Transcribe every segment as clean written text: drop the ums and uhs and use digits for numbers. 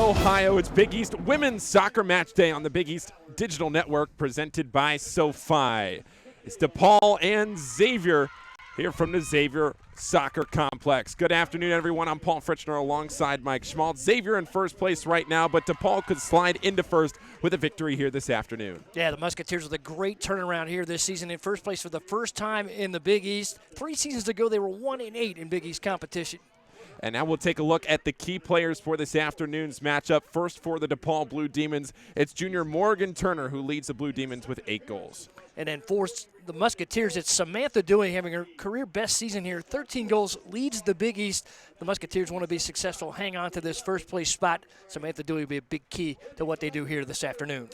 Ohio. It's Big East Women's Soccer Match Day on the Big East Digital Network, presented by SoFi. It's DePaul and Xavier here from the Xavier Soccer Complex. Good afternoon, everyone. I'm Paul Fritchner alongside Mike Schmaltz. Xavier in first place right now, but DePaul could slide into first with a victory here this afternoon. Yeah, the Musketeers with a great turnaround here this season, in first place for the first time in the Big East. 3 seasons ago, they were 1-8 in Big East competition. And now we'll take a look at the key players for this afternoon's matchup. First for the DePaul Blue Demons, it's junior Morgan Turner who leads the Blue Demons with 8 goals. And then for the Musketeers, it's Samantha Dewey having her career best season here. 13 goals, leads the Big East. The Musketeers want to be successful, hang on to this first place spot. Samantha Dewey will be a big key to what they do here this afternoon.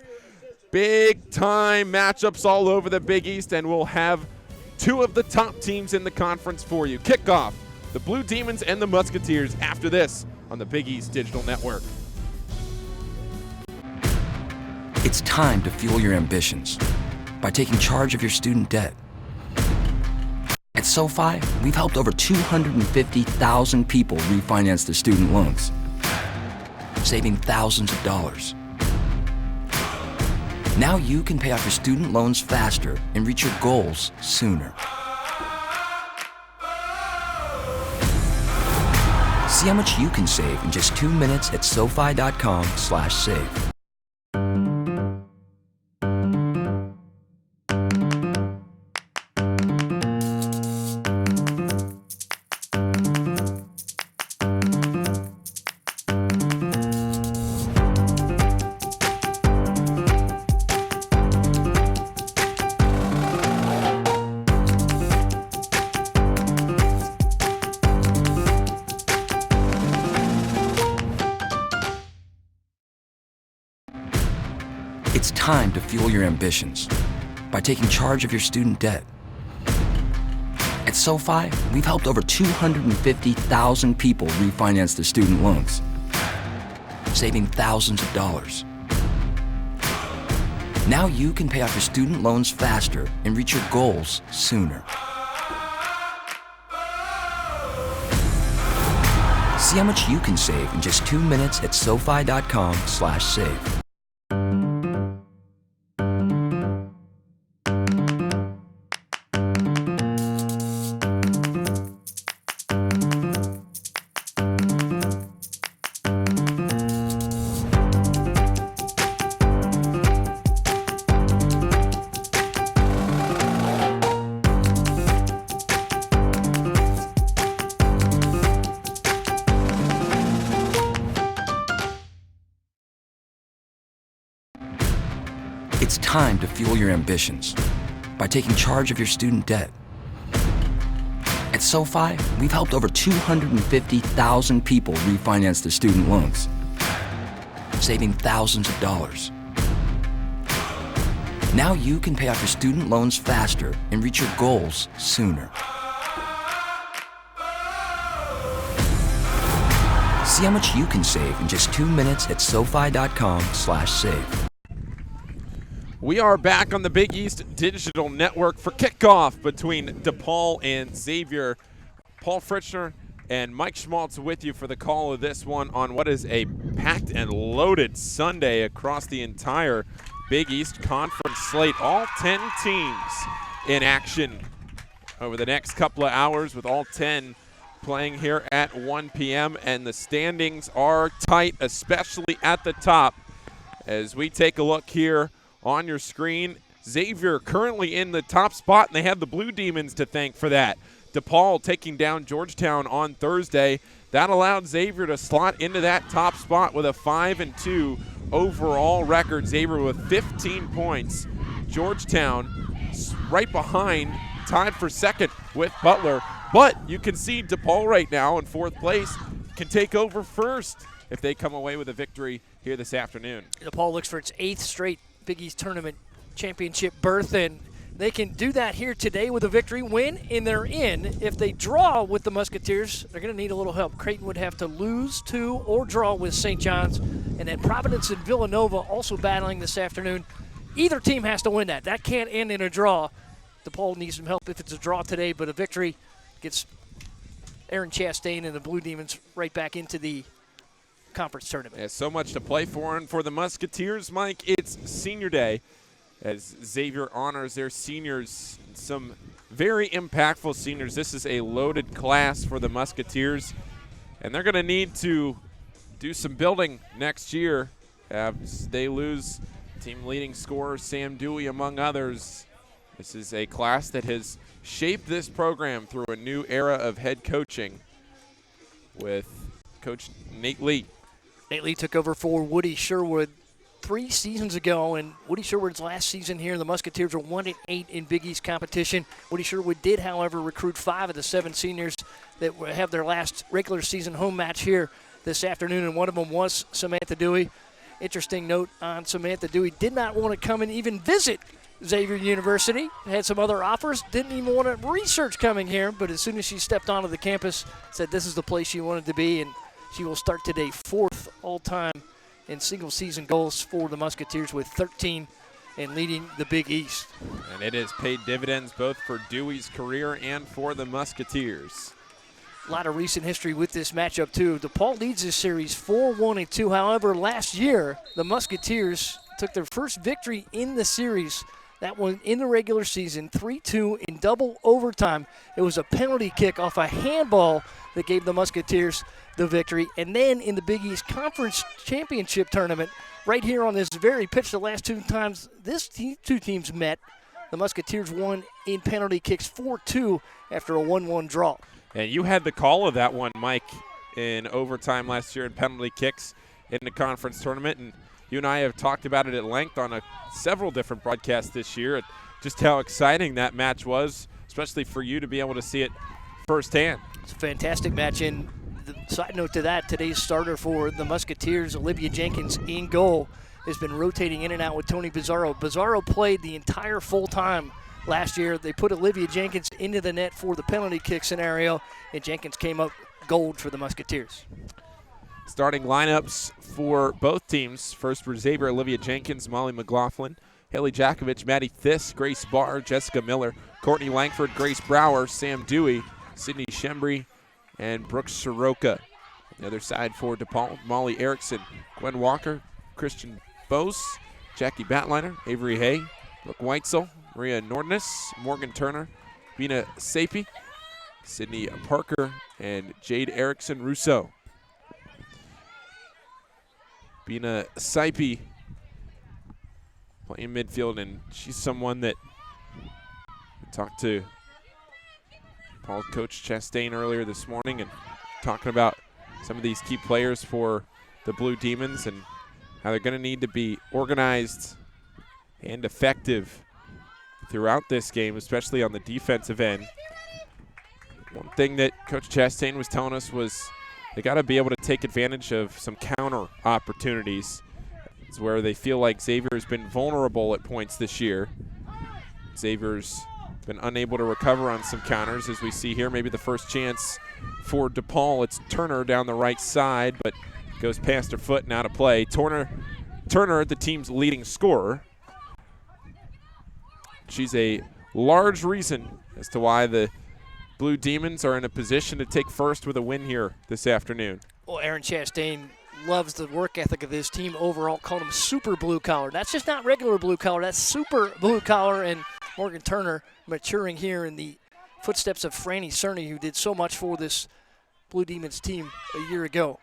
Big time matchups all over the Big East, and we'll have 2 of the top teams in the conference for you. Kickoff, the Blue Demons and the Musketeers, after this on the Big East Digital Network. It's time to fuel your ambitions by taking charge of your student debt. At SoFi, we've helped over 250,000 people refinance their student loans, saving thousands of dollars. Now you can pay off your student loans faster and reach your goals sooner. See how much you can save in just 2 minutes at SoFi.com/save. It's time to fuel your ambitions by taking charge of your student debt. At SoFi, we've helped over 250,000 people refinance their student loans, saving thousands of dollars. Now you can pay off your student loans faster and reach your goals sooner. See how much you can save in just 2 minutes at SoFi.com/save. It's time to fuel your ambitions by taking charge of your student debt. At SoFi, we've helped over 250,000 people refinance their student loans, saving thousands of dollars. Now you can pay off your student loans faster and reach your goals sooner. See how much you can save in just 2 minutes at SoFi.com/save. We are back on the Big East Digital Network for kickoff between DePaul and Xavier. Paul Fritchner and Mike Schmaltz with you for the call of this one on what is a packed and loaded Sunday across the entire Big East Conference slate. All 10 teams in action over the next couple of hours, with all 10 playing here at 1 p.m. And the standings are tight, especially at the top. As we take a look here on your screen, Xavier currently in the top spot, and they have the Blue Demons to thank for that. DePaul taking down Georgetown on Thursday. That allowed Xavier to slot into that top spot with a 5-2 overall record. Xavier with 15 points. Georgetown right behind, tied for second with Butler. But you can see DePaul right now in 4th place can take over first if they come away with a victory here this afternoon. DePaul looks for its 8th straight Big East Tournament championship berth, and they can do that here today with a victory, win, and they're in. If they draw with the Musketeers, they're going to need a little help. Creighton would have to lose to or draw with St. John's, and then Providence and Villanova also battling this afternoon. Either team has to win that. That can't end in a draw. DePaul needs some help if it's a draw today, but a victory gets Aaron Chastain and the Blue Demons right back into the conference tournament. Yeah, so much to play for, and for the Musketeers, Mike, it's senior day as Xavier honors their seniors, some very impactful seniors. This is a loaded class for the Musketeers, and they're going to need to do some building next year as they lose team leading scorer Sam Dewey, among others. This is a class that has shaped this program through a new era of head coaching with Coach Nate Lee. Nate Lee took over for Woody Sherwood 3 seasons ago, and Woody Sherwood's last season here, the Musketeers are 1-8 in Big East competition. Woody Sherwood did, however, recruit 5 of the 7 seniors that have their last regular season home match here this afternoon, and one of them was Samantha Dewey. Interesting note on Samantha Dewey, did not want to come and even visit Xavier University. Had some other offers, didn't even want to research coming here, but as soon as she stepped onto the campus, said this is the place she wanted to be, and she will start today 4th all-time in single-season goals for the Musketeers with 13 and leading the Big East. And it has paid dividends both for Dewey's career and for the Musketeers. A lot of recent history with this matchup, too. DePaul leads this series 4-1-2. However, last year, the Musketeers took their first victory in the series. That one in the regular season, 3-2 in double overtime. It was a penalty kick off a handball that gave the Musketeers the victory. And then in the Big East Conference Championship Tournament, right here on this very pitch, the last 2 times two teams met, the Musketeers won in penalty kicks 4-2 after a 1-1 draw. And you had the call of that one, Mike, in overtime last year in penalty kicks in the conference tournament. And you and I have talked about it at length on several different broadcasts this year, just how exciting that match was, especially for you to be able to see it firsthand. It's a fantastic match. And the side note to that, today's starter for the Musketeers, Olivia Jenkins, in goal, has been rotating in and out with Tony Bizzarro. Bizzarro played the entire full time last year. They put Olivia Jenkins into the net for the penalty kick scenario, and Jenkins came up gold for the Musketeers. Starting lineups for both teams. First for Xavier, Olivia Jenkins, Molly McLaughlin, Haley Jakovich, Maddie Thiss, Grace Barr, Jessica Miller, Courtney Langford, Grace Brower, Sam Dewey, Sydney Shembry, and Brooks Soroka. On the other side for DePaul, Molly Erickson, Gwen Walker, Christian Bose, Jackie Batliner, Avery Hay, Brooke Weitzel, Maria Nordness, Morgan Turner, Bina Sapie, Sydney Parker, and Jade Erickson Rousseau. Bina Sapie playing midfield, and she's someone that we talked to Paul Coach Chastain earlier this morning and talking about some of these key players for the Blue Demons and how they're going to need to be organized and effective throughout this game, especially on the defensive end. One thing that Coach Chastain was telling us was they got to be able to take advantage of some counter opportunities. It's where they feel like Xavier has been vulnerable at points this year. Xavier's been unable to recover on some counters, as we see here. Maybe the first chance for DePaul. It's Turner down the right side, but goes past her foot and out of play. Turner, the team's leading scorer. She's a large reason as to why the Blue Demons are in a position to take first with a win here this afternoon. Well, Aaron Chastain loves the work ethic of this team overall, called them super blue collar. That's just not regular blue collar, that's super blue collar. And Morgan Turner maturing here in the footsteps of Franny Cerny, who did so much for this Blue Demons team a year ago.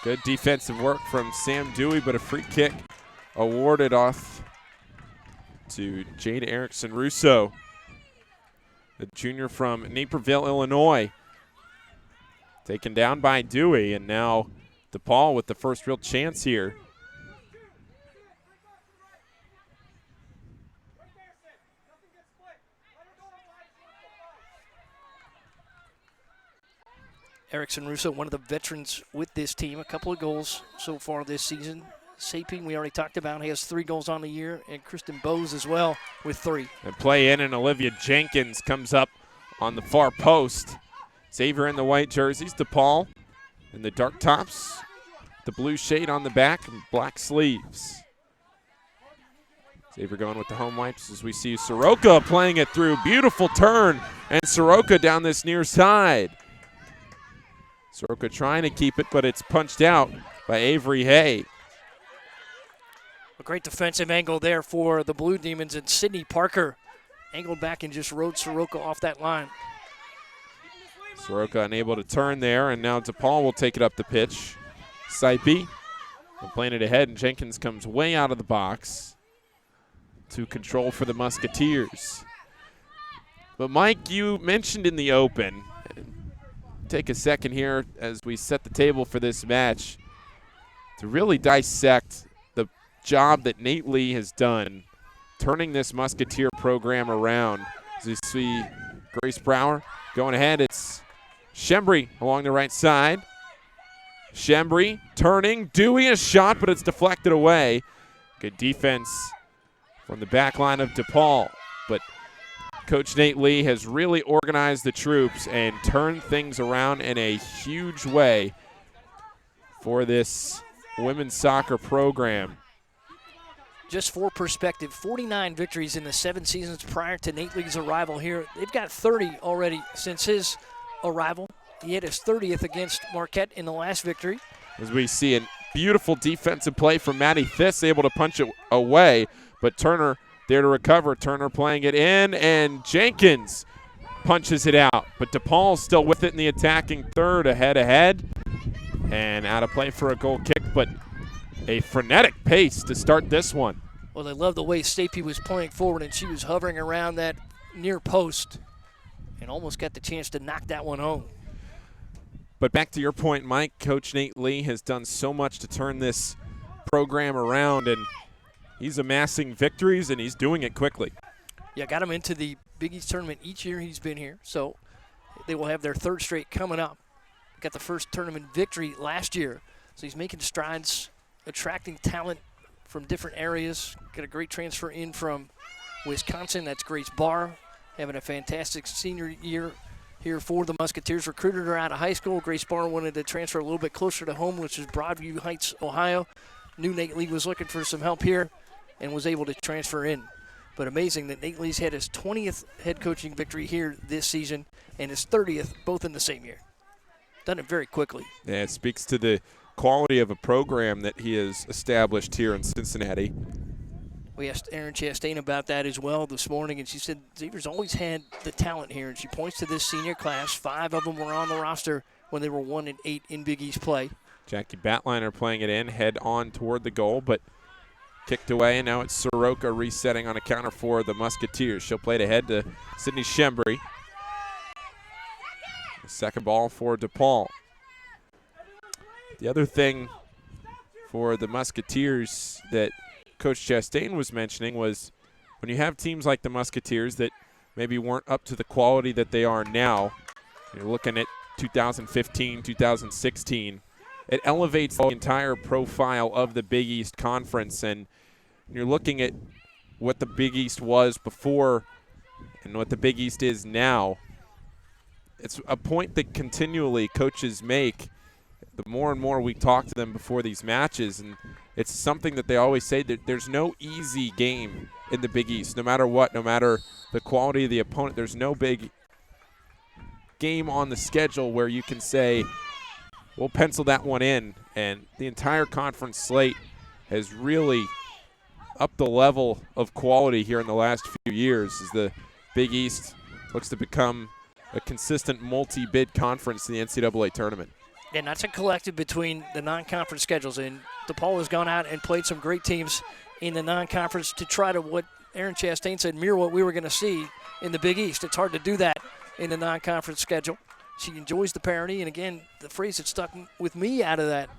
Good defensive work from Sam Dewey, but a free kick awarded off to Jade Erickson Rousseau, the junior from Naperville, Illinois. Taken down by Dewey, and now DePaul with the first real chance here. Erickson Russo, one of the veterans with this team, a couple of goals so far this season. Saping, we already talked about, he has 3 goals on the year, and Kristen Bose as well with 3. And play in, and Olivia Jenkins comes up on the far post. Xavier in the white jerseys, DePaul in the dark tops, the blue shade on the back, and black sleeves. Xavier going with the home wipes as we see Soroka playing it through. Beautiful turn, and Soroka down this near side. Soroka trying to keep it, but it's punched out by Avery Hay. A great defensive angle there for the Blue Demons, and Sydney Parker angled back and just rode Soroka off that line. Soroka unable to turn there, and now DePaul will take it up the pitch. Saipi playing it ahead, and Jenkins comes way out of the box to control for the Musketeers. But Mike, you mentioned in the open, take a second here as we set the table for this match to really dissect the job that Nate Lee has done turning this Musketeer program around. As we see Grace Brower going ahead, it's Shembry along the right side. Shembry turning, Dewey a shot, but it's deflected away. Good defense from the back line of DePaul. But Coach Nate Lee has really organized the troops and turned things around in a huge way for this women's soccer program. Just for perspective, 49 victories in the 7 seasons prior to Nate Lee's arrival here. They've got 30 already since his arrival. He had his 30th against Marquette in the last victory. As we see a beautiful defensive play from Maddie Thiss, able to punch it away, but Turner there to recover. Turner playing it in, and Jenkins punches it out. But DePaul still with it in the attacking third, ahead, and out of play for a goal kick, but a frenetic pace to start this one. Well, they love the way Stapey was playing forward, and she was hovering around that near post and almost got the chance to knock that one home. But back to your point, Mike, Coach Nate Lee has done so much to turn this program around, and he's amassing victories, and he's doing it quickly. Yeah, got him into the Big East tournament each year he's been here, so they will have their 3rd straight coming up. Got the first tournament victory last year, so he's making strides, attracting talent from different areas. Got a great transfer in from Wisconsin. That's Grace Barr, having a fantastic senior year here for the Musketeers. Recruited her out of high school. Grace Barr wanted to transfer a little bit closer to home, which is Broadview Heights, Ohio. Knew Nate Lee was looking for some help here and was able to transfer in. But amazing that Nate Lee's had his 20th head coaching victory here this season and his 30th both in the same year. Done it very quickly. Yeah, it speaks to the quality of a program that he has established here in Cincinnati. We asked Erin Chastain about that as well this morning, and she said Xavier's always had the talent here, and she points to this senior class. 5 of them were on the roster when they were 1-8 in Big East play. Jackie Batliner playing it in, head on toward the goal, but kicked away, and now it's Soroka resetting on a counter for the Musketeers. She'll play it ahead to Sydney Shembry. Second ball for DePaul. The other thing for the Musketeers that Coach Chastain was mentioning was when you have teams like the Musketeers that maybe weren't up to the quality that they are now, you're looking at 2015, 2016, it elevates the entire profile of the Big East Conference, and you're looking at what the Big East was before and what the Big East is now. It's a point that continually coaches make the more and more we talk to them before these matches, and it's something that they always say that there's no easy game in the Big East. No matter what, no matter the quality of the opponent, there's no big game on the schedule where you can say, we'll pencil that one in. And the entire conference slate has really upped the level of quality here in the last few years as the Big East looks to become a consistent multi-bid conference in the NCAA tournament. And that's a collective between the non-conference schedules. And DePaul has gone out and played some great teams in the non-conference to try to, what Erin Chastain said, mirror what we were going to see in the Big East. It's hard to do that in the non-conference schedule. She enjoys the parity. And, again, the phrase that stuck with me out of that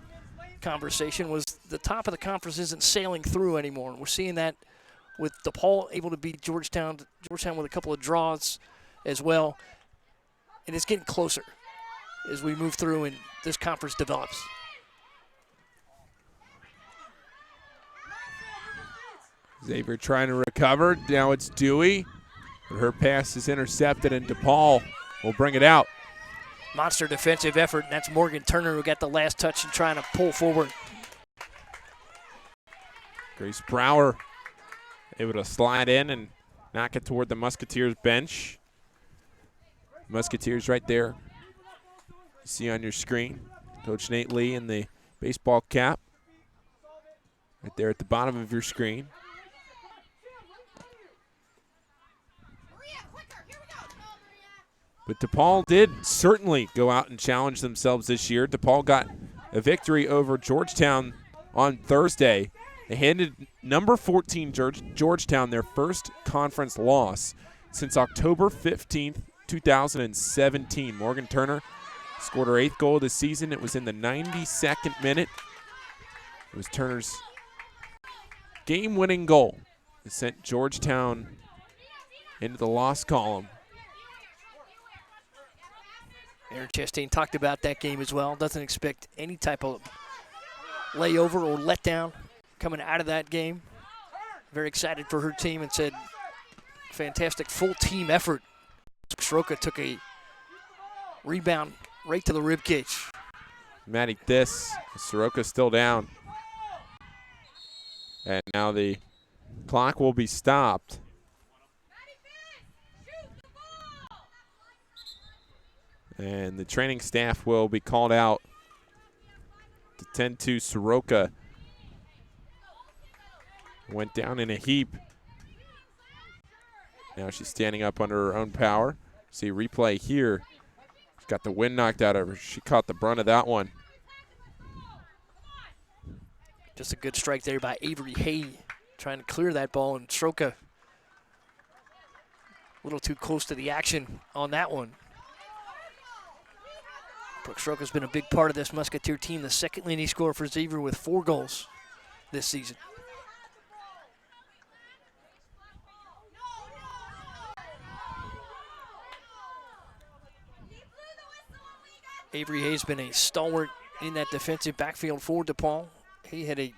conversation was the top of the conference isn't sailing through anymore. We're seeing that with DePaul able to beat Georgetown with a couple of draws as well. And it's getting closer as we move through and this conference develops. Xavier trying to recover. Now it's Dewey. But her pass is intercepted, and DePaul will bring it out. Monster defensive effort, and that's Morgan Turner who got the last touch and trying to pull forward. Grace Brower able to slide in and knock it toward the Musketeers bench. Musketeers right there You see on your screen, Coach Nate Lee in the baseball cap right there at the bottom of your screen. But DePaul did certainly go out and challenge themselves this year. DePaul got a victory over Georgetown on Thursday. They handed number 14 Georgetown their first conference loss since October 15th, 2017. Morgan Turner scored her 8th goal of the season. It was in the 92nd minute. It was Turner's game-winning goal. It sent Georgetown into the loss column. Aaron Chastain talked about that game as well. Doesn't expect any type of layover or letdown coming out of that game. Very excited for her team and said fantastic full team effort. Soroka took a rebound right to the rib cage. Maddie this, Soroka still down. And now the clock will be stopped. And the training staff will be called out to tend to Soroka. Went down in a heap. Now she's standing up under her own power. See replay here. She's got the wind knocked out of her. She caught the brunt of that one. Just a good strike there by Avery Hay, trying to clear that ball, and Soroka a little too close to the action on that one. Brooke Soroka's been a big part of this Musketeer team, the second leading scorer for Xavier with 4 goals this season. Avery Hay's been a stalwart in that defensive backfield for DePaul. He had a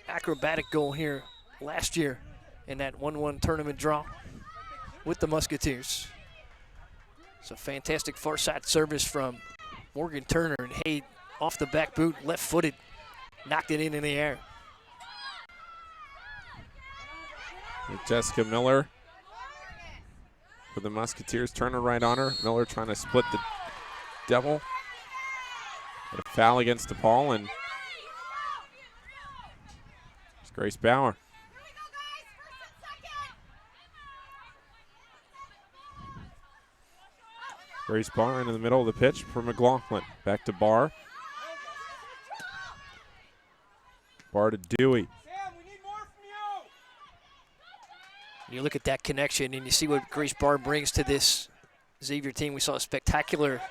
acrobatic goal here last year in that 1-1 tournament draw with the Musketeers. It's a fantastic far side service from Morgan Turner, and Hay off the back boot, left-footed, knocked it in the air. Jessica Miller for the Musketeers. Turner right on her. Miller trying to split the double. Got a foul against DePaul, and it's Grace Bauer. Grace Barr into the middle of the pitch for McLaughlin. Back to Barr. Barr to Dewey. You look at that connection and you see what Grace Barr brings to this Xavier team. We saw a spectacular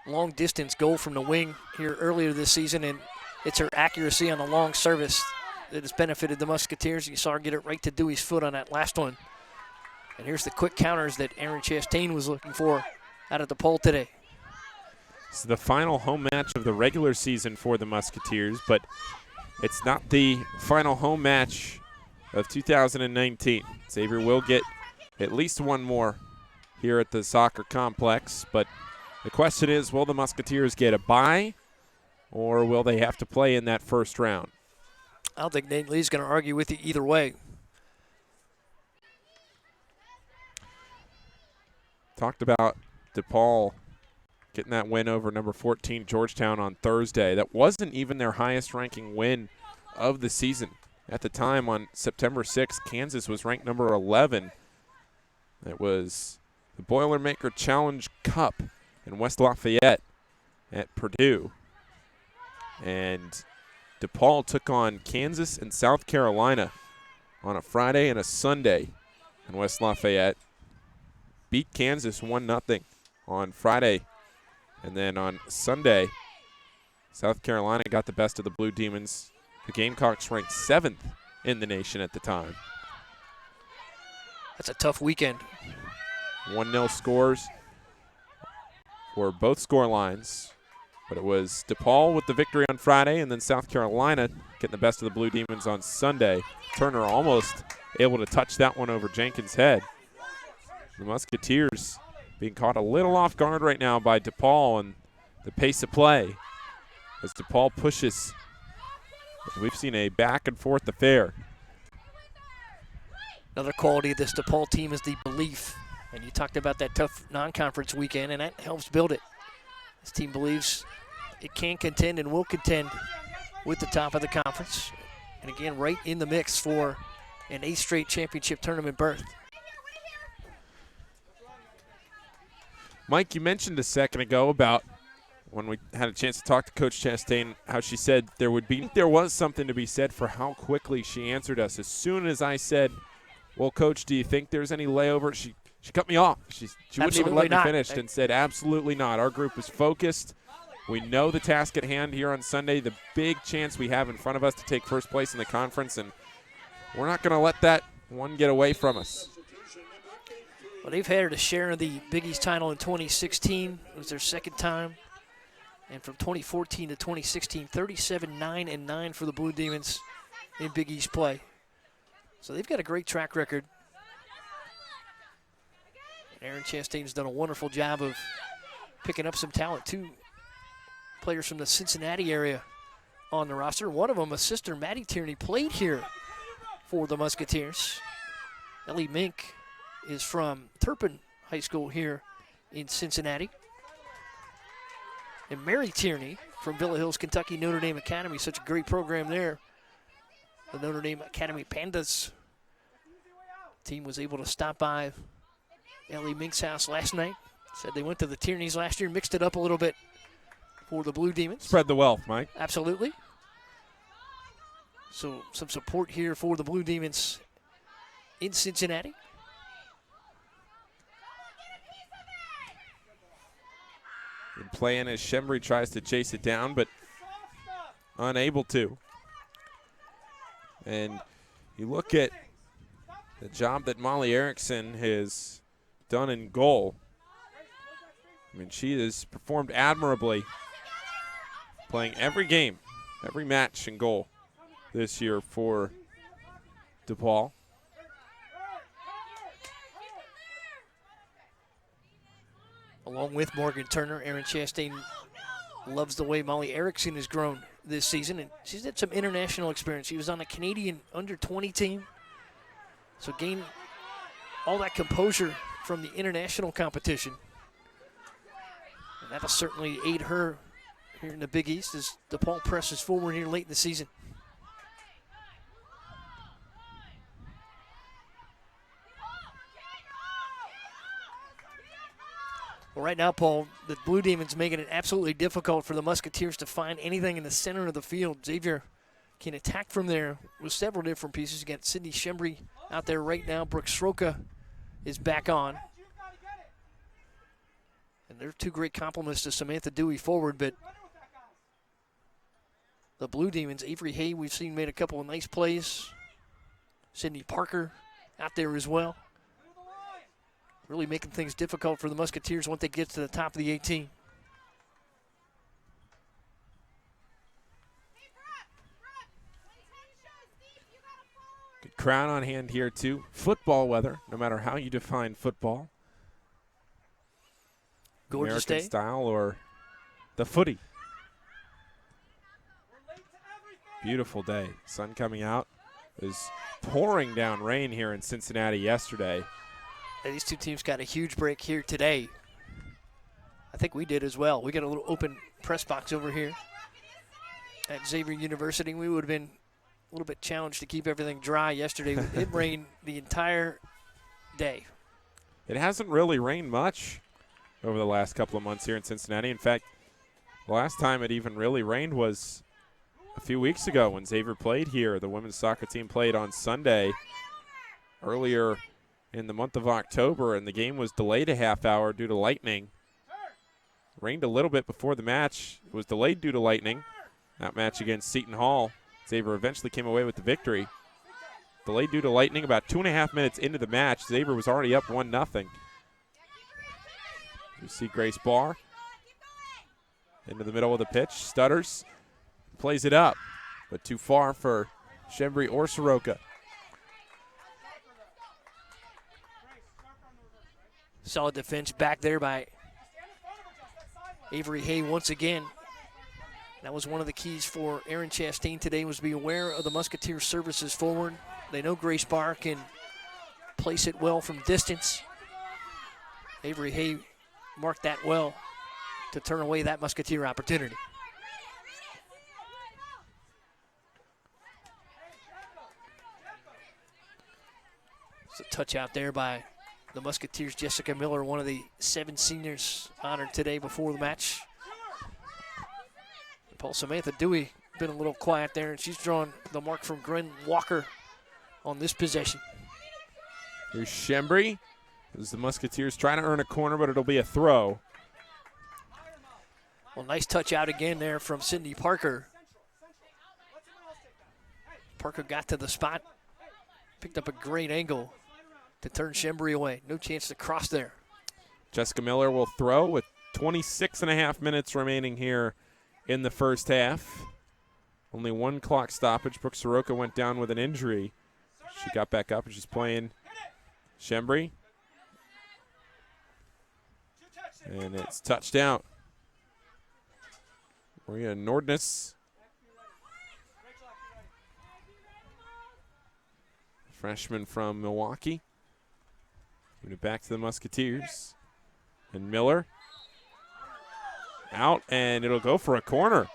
long distance goal from the wing here earlier this season, and it's her accuracy on the long service that has benefited the Musketeers. You saw her get it right to Dewey's foot on that last one. And here's the quick counters that Aaron Chastain was looking for out of DePaul today. This is the final home match of the regular season for the Musketeers, but it's not the final home match of 2019. Xavier will get at least one more here at the soccer complex, but the question is, will the Musketeers get a bye, or will they have to play in that first round? I don't think Nate Lee's going to argue with you either way. Talked about DePaul getting that win over number 14 Georgetown on Thursday. That wasn't even their highest ranking win of the season. At the time on September 6th, Kansas was ranked number 11. It was the Boilermaker Challenge Cup in West Lafayette at Purdue. And DePaul took on Kansas and South Carolina on a Friday and a Sunday in West Lafayette. Beat Kansas 1-0 on Friday. And then on Sunday, South Carolina got the best of the Blue Demons. The Gamecocks ranked 7th in the nation at the time. That's a tough weekend. 1-0 scores for both score lines. But it was DePaul with the victory on Friday, and then South Carolina getting the best of the Blue Demons on Sunday. Turner almost able to touch that one over Jenkins' head. The Musketeers being caught a little off guard right now by DePaul and the pace of play as DePaul pushes. We've seen a back and forth affair. Another quality of this DePaul team is the belief. And you talked about that tough non-conference weekend, and that helps build it. This team believes it can contend and will contend with the top of the conference. And again, right in the mix for an 8th straight championship tournament berth. Mike, you mentioned a second ago about when we had a chance to talk to Coach Chastain, how she said there was something to be said for how quickly she answered us. As soon as I said, well, Coach, do you think there's any layover? She cut me off. She wouldn't even let me finish and said, absolutely not. Our group is focused. We know the task at hand here on Sunday, the big chance we have in front of us to take first place in the conference, and we're not going to let that one get away from us. Well, they've had a share of the Big East title in 2016. It was their second time. And from 2014 to 2016, 37-9-9 for the Blue Demons in Big East play. So they've got a great track record. And Aaron Chastain's done a wonderful job of picking up some talent. 2 players from the Cincinnati area on the roster. One of them, a sister, Maddie Tierney, played here for the Musketeers. Ellie Mink is from Turpin High School here in Cincinnati. And Mary Tierney from Villa Hills, Kentucky, Notre Dame Academy. Such a great program there. The Notre Dame Academy Pandas team was able to stop by Ellie Mink's house last night. Said they went to the Tierneys last year, mixed it up a little bit for the Blue Demons. Spread the wealth, Mike. Absolutely. So some support here for the Blue Demons in Cincinnati. And playing as Shembri tries to chase it down, but unable to. And you look at the job that Molly Erickson has done in goal. I mean, she has performed admirably, playing every game, every match in goal this year for DePaul. Along with Morgan Turner, Aaron Chastain loves the way Molly Erickson has grown this season, and she's had some international experience. She was on a Canadian under-20 team, so gained all that composure from the international competition. And that'll certainly aid her here in the Big East as DePaul presses forward here late in the season. Well, right now, Paul, the Blue Demons making it absolutely difficult for the Musketeers to find anything in the center of the field. Xavier can attack from there with several different pieces. You got Sydney Shembri out there right now. Brooke Sroka is back on. And they're 2 great compliments to Samantha Dewey forward, but the Blue Demons, Avery Hay, we've seen made a couple of nice plays. Sydney Parker out there as well. Really making things difficult for the Musketeers once they get to the top of the 18. Good crowd on hand here, too. Football weather, no matter how you define football. Gorgeous American day. style or the footy. Beautiful day. Sun coming out. It was pouring down rain here in Cincinnati yesterday. And these 2 teams got a huge break here today. I think we did as well. We got a little open press box over here at Xavier University. We would have been a little bit challenged to keep everything dry yesterday. It rained the entire day. It hasn't really rained much over the last couple of months here in Cincinnati. In fact, the last time it even really rained was a few weeks ago when Xavier played here. The women's soccer team played on Sunday earlier in the month of October, and the game was delayed a half hour due to lightning. Rained a little bit before the match. It was delayed due to lightning. That match against Seton Hall, Xavier eventually came away with the victory. Delayed due to lightning. About 2.5 minutes into the match, Xavier was already up 1-0. You see Grace Barr into the middle of the pitch, stutters, plays it up, but too far for Shembri or Soroka. Solid defense back there by Avery Hay once again. That was one of the keys for Aaron Chastain today, was to be aware of the Musketeers' services forward. They know Grace Barr can place it well from distance. Avery Hay marked that well to turn away that Musketeer opportunity. It's a touch out there by the Musketeers' Jessica Miller, one of the 7 seniors honored today before the match. Paul Samantha Dewey been a little quiet there, and she's drawn the mark from Gren Walker on this possession. Here's Shembry. As the Musketeers try to earn a corner, but it'll be a throw. Well, nice touch out again there from Sydney Parker. Parker got to the spot, picked up a great angle to turn Shembry away. No chance to cross there. Jessica Miller will throw with 26.5 minutes remaining here in the first half. Only 1 clock stoppage. Brooke Soroka went down with an injury. She got back up and she's playing Shembry. And it's touched out. Maria Nordness. Freshman from Milwaukee. Moving it back to the Musketeers. And Miller. Out, and it'll go for a corner.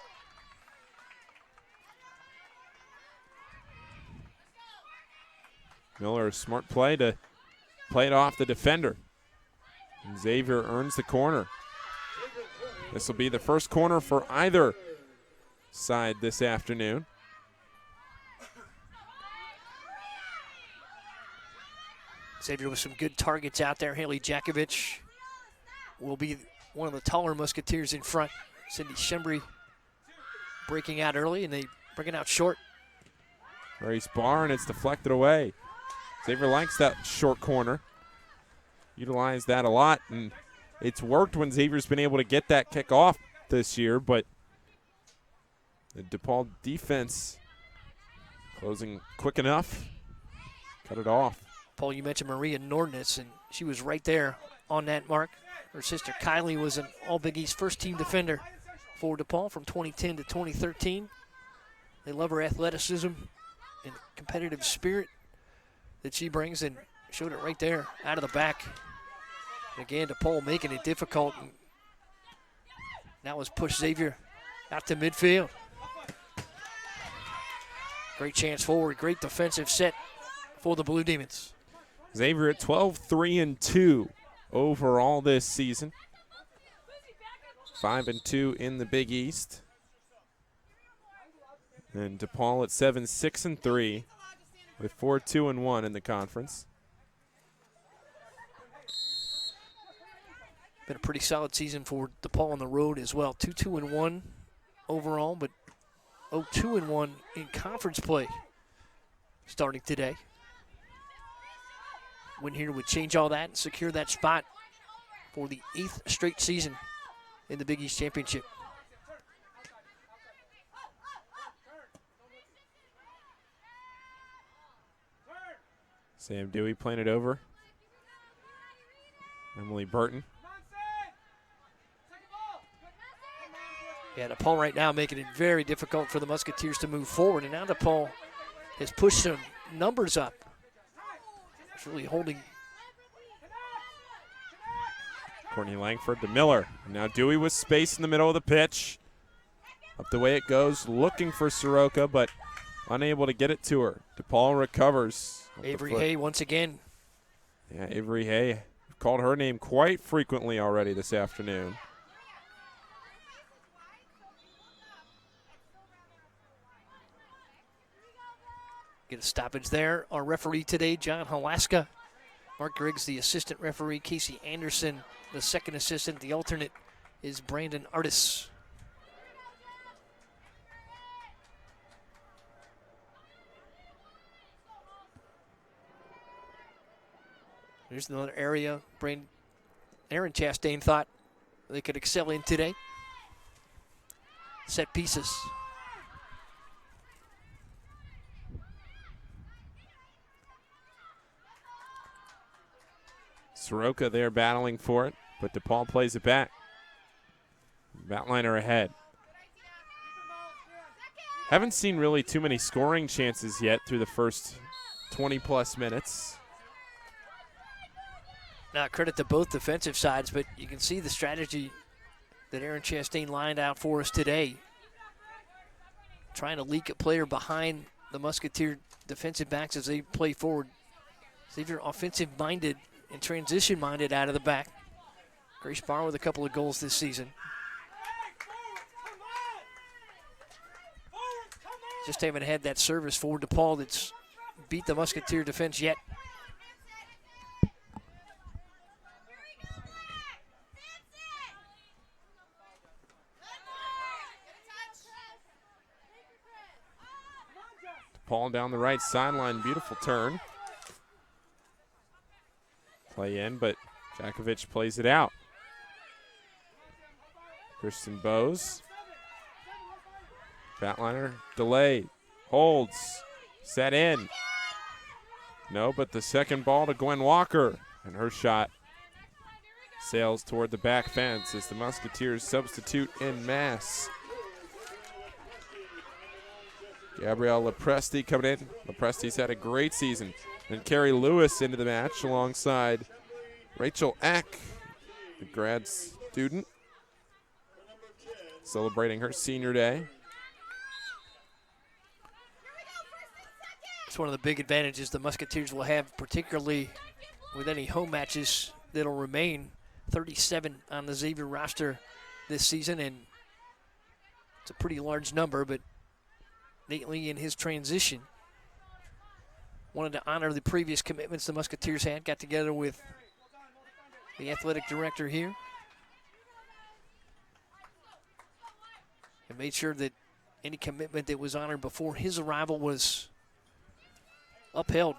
Miller, a smart play to play it off the defender. And Xavier earns the corner. This will be the first corner for either side this afternoon. Xavier with some good targets out there. Haley Jakovich will be one of the taller Musketeers in front. Cindy Shembry breaking out early, and they bring it out short. Race bar, and it's deflected away. Xavier likes that short corner. Utilize that a lot, and it's worked when Xavier's been able to get that kick off this year, but the DePaul defense closing quick enough. Cut it off. Paul, you mentioned Maria Nordness, and she was right there on that mark. Her sister Kylie was an All-Big East first-team defender for DePaul from 2010 to 2013. They love her athleticism and competitive spirit that she brings, and showed it right there out of the back. And again, DePaul making it difficult. And that was push Xavier out to midfield. Great chance forward, great defensive set for the Blue Demons. Xavier at 12-3-2 overall this season. 5-2 in the Big East. And DePaul at 7-6-3 with 4-2-1 in the conference. Been a pretty solid season for DePaul on the road as well. 2-2-1 overall, but 0-2-1 in conference play starting today. Win here would change all that and secure that spot for the 8th straight season in the Big East Championship. Sam Dewey playing it over. Emily Burton. Yeah, DePaul right now making it very difficult for the Musketeers to move forward. And now DePaul has pushed some numbers up. It's really holding. Courtney Langford to Miller. Now Dewey with space in the middle of the pitch. Up the way it goes, looking for Soroka, but unable to get it to her. DePaul recovers. Avery Hay once again. Yeah, Avery Hay. Called her name quite frequently already this afternoon. Get a stoppage there. Our referee today, John Halaska. Mark Griggs, the assistant referee. Casey Anderson, the second assistant. The alternate is Brandon Artis. There's another area Aaron Chastain thought they could excel in today. Set pieces. Soroka there battling for it, but DePaul plays it back. Batliner ahead. Haven't seen really too many scoring chances yet through the first 20-plus minutes. Now, credit to both defensive sides, but you can see the strategy that Aaron Chastain lined out for us today. Trying to leak a player behind the Musketeer defensive backs as they play forward. Xavier offensive-minded and transition-minded out of the back. Grace Barr with a couple of goals this season. Just haven't had that service for DePaul that's beat the Musketeer defense yet. DePaul down the right sideline, beautiful turn. Play in, but Jakovic plays it out. Kristen Bowes. Batliner delayed, holds, set in. No, but the second ball to Gwen Walker, and her shot sails toward the back fence as the Musketeers substitute en masse. Gabrielle Lepresti coming in. Lepresti's had a great season. And Carrie Lewis into the match alongside Rachel Eck, the grad student, celebrating her senior day. It's one of the big advantages the Musketeers will have, particularly with any home matches that'll remain. 37 on the Xavier roster this season, and it's a pretty large number, but Nate Lee in his transition wanted to honor the previous commitments the Musketeers had, got together with the athletic director here and made sure that any commitment that was honored before his arrival was upheld.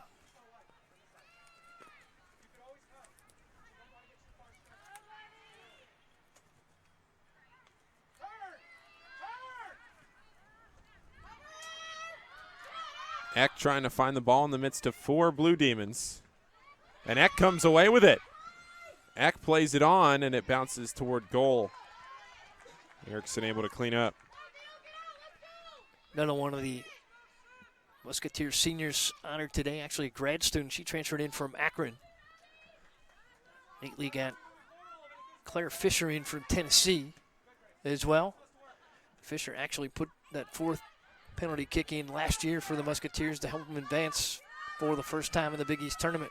Eck trying to find the ball in the midst of 4 Blue Demons. And Eck comes away with it. Eck plays it on, and it bounces toward goal. Erickson able to clean up. Another one of the Musketeer seniors honored today, actually a grad student. She transferred in from Akron. Nate Lee got Claire Fisher in from Tennessee as well. Fisher actually put that 4th penalty kick in last year for the Musketeers to help them advance for the first time in the Big East tournament.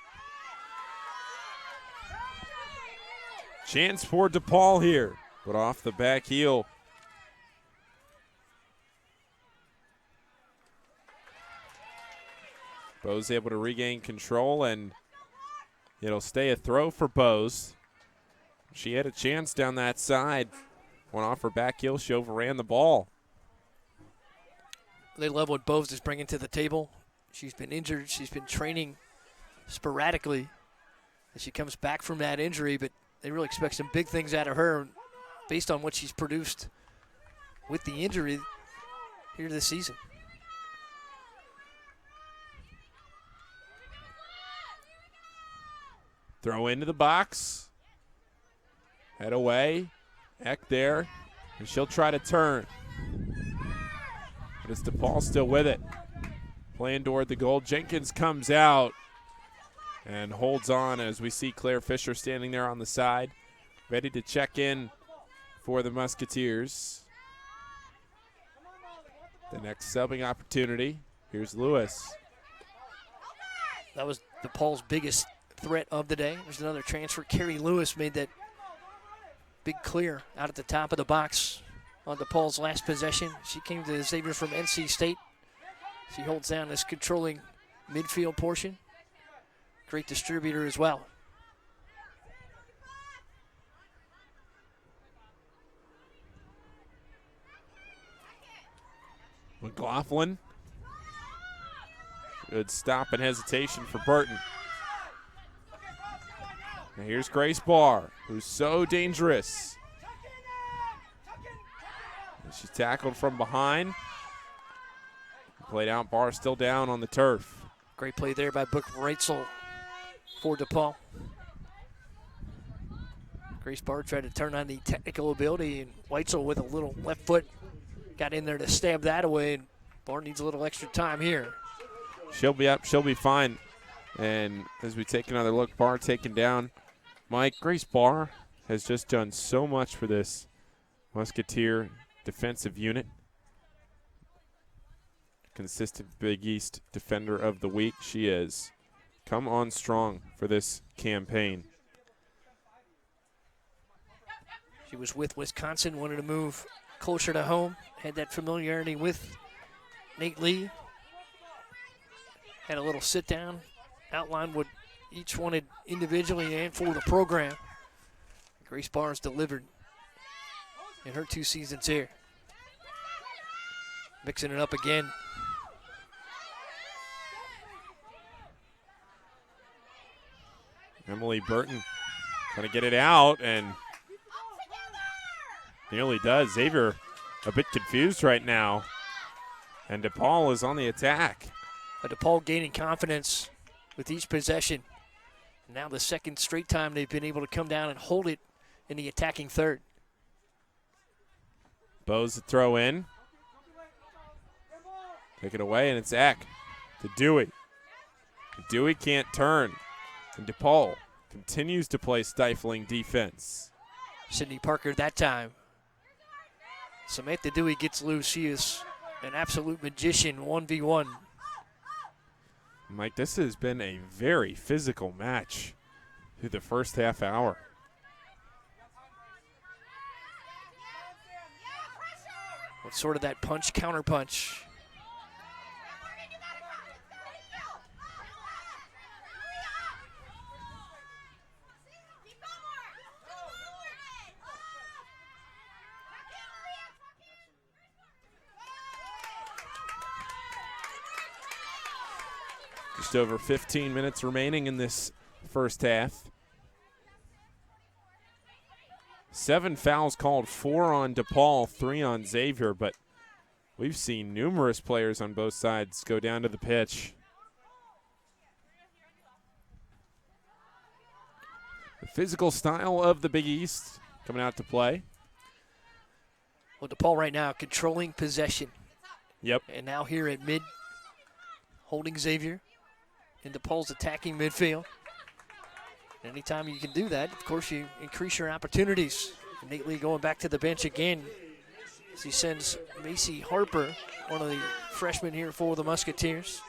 Chance for DePaul here, but off the back heel. Bowes able to regain control, and it'll stay a throw for Bowes. She had a chance down that side. Went off her back heel. She overran the ball. They love what Bowes is bringing to the table. She's been injured. She's been training sporadically as she comes back from that injury, but they really expect some big things out of her based on what she's produced with the injury here this season. Throw into the box. Head away. Eck there. And she'll try to turn. But it's DePaul still with it. Playing toward the goal. Jenkins comes out and holds on as we see Claire Fisher standing there on the side, ready to check in for the Musketeers. The next subbing opportunity. Here's Lewis. That was DePaul's biggest threat of the day. There's another transfer. Carrie Lewis made that big clear out at the top of the box on DePaul's last possession. She came to Xavier from NC State. She holds down this controlling midfield portion. Great distributor as well. McLaughlin. Good stop and hesitation for Burton. And here's Grace Barr, who's so dangerous. And she's tackled from behind. Played out, Barr still down on the turf. Great play there by Brooke Reitzel for DePaul. Grace Barr tried to turn on the technical ability, and Weitzel with a little left foot got in there to stab that away, and Barr needs a little extra time here. She'll be up, she'll be fine. And as we take another look, Barr taken down. Mike, Grace Barr has just done so much for this Musketeer defensive unit. Consistent Big East Defender of the Week. She has come on strong for this campaign. She was with Wisconsin, wanted to move closer to home, had that familiarity with Nate Lee. Had a little sit down, outlined what each wanted individually and for the program. Grace Barnes delivered in her 2 seasons here. Mixing it up again. Emily Burton trying to get it out, and nearly does. Xavier a bit confused right now, and DePaul is on the attack. DePaul gaining confidence with each possession. Now the second straight time they've been able to come down and hold it in the attacking third. Bowes to throw in. Take it away, and it's Eck to Dewey. Dewey can't turn, and DePaul continues to play stifling defense. Sydney Parker that time. Samantha Dewey gets loose. She is an absolute magician, 1v1. Mike, this has been a very physical match through the first half hour. What's sort of that punch, counter punch. Just over 15 minutes remaining in this first half. 7 fouls called, 4 on DePaul, 3 on Xavier, but we've seen numerous players on both sides go down to the pitch. The physical style of the Big East coming out to play. Well, DePaul right now controlling possession. Yep. And now here at mid, holding Xavier in DePaul's attacking midfield. Anytime you can do that, of course, you increase your opportunities. Nate Lee going back to the bench again as he sends Macy Harper, one of the freshmen here for the Musketeers,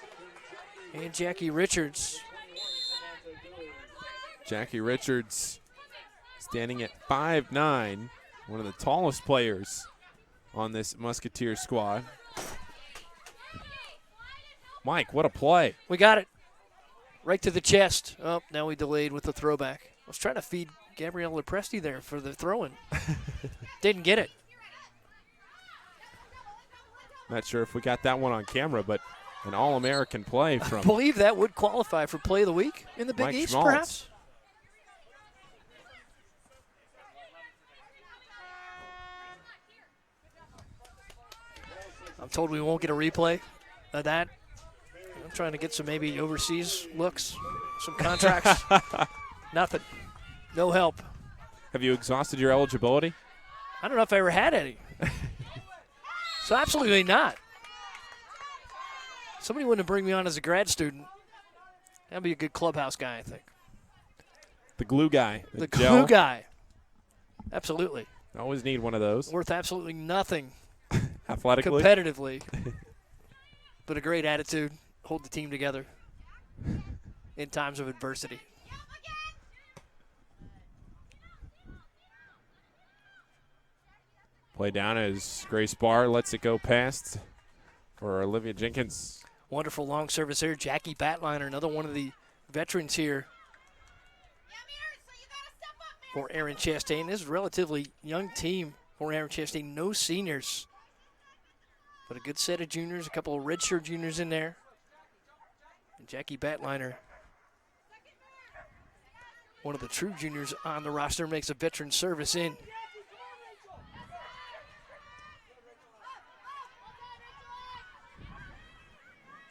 and Jackie Richards. Jackie Richards standing at 5'9", one of the tallest players on this Musketeer squad. Mike, what a play. We got it. Right to the chest. Oh, now we delayed with the throwback. I was trying to feed Gabrielle Lepresti there for the throw-in. Didn't get it. Not sure if we got that one on camera, but an All-American play from I believe that would qualify for Play of the Week in the Big Mike East, Schmaltz. perhaps. I'm told we won't get a replay of that. I'm trying to get some maybe overseas looks, some contracts. Nothing. No help. Have you exhausted your eligibility? I don't know if I ever had any. So absolutely not. Somebody wouldn't bring me on as a grad student. That'd be a good clubhouse guy, I think. The glue guy. The gel. glue guy. Absolutely. Always need one of those. Worth absolutely nothing Athletically. competitively. But a great attitude. Hold the team together in times of adversity. Play down as Grace Barr lets it go past for Olivia Jenkins. Wonderful long service here. Jackie Batliner, another one of the veterans here for Aaron Chastain. This is a relatively young team for Aaron Chastain. No seniors, but a good set of juniors, a couple of redshirt juniors in there. And Jackie Batliner, one of the true juniors on the roster, makes a veteran service in.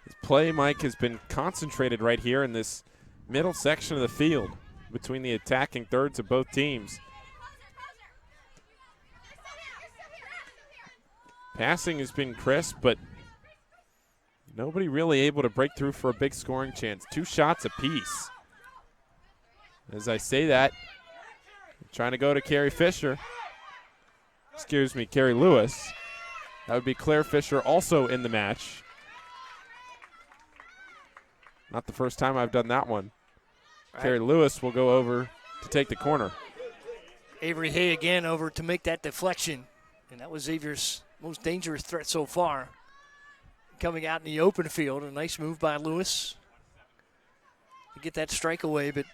This play, Mike, has been concentrated right here in this middle section of the field between the attacking thirds of both teams. Passing has been crisp, but nobody really able to break through for a big scoring chance. 2 shots apiece. As I say that, I'm trying to go to Carrie Fisher. Carrie Lewis. That would be Claire Fisher also in the match. Not the first time I've done that one. Right. Carrie Lewis will go over to take the corner. Avery Hay again over to make that deflection. And that was Xavier's most dangerous threat so far. Coming out in the open field, a nice move by Lewis to get that strike away, but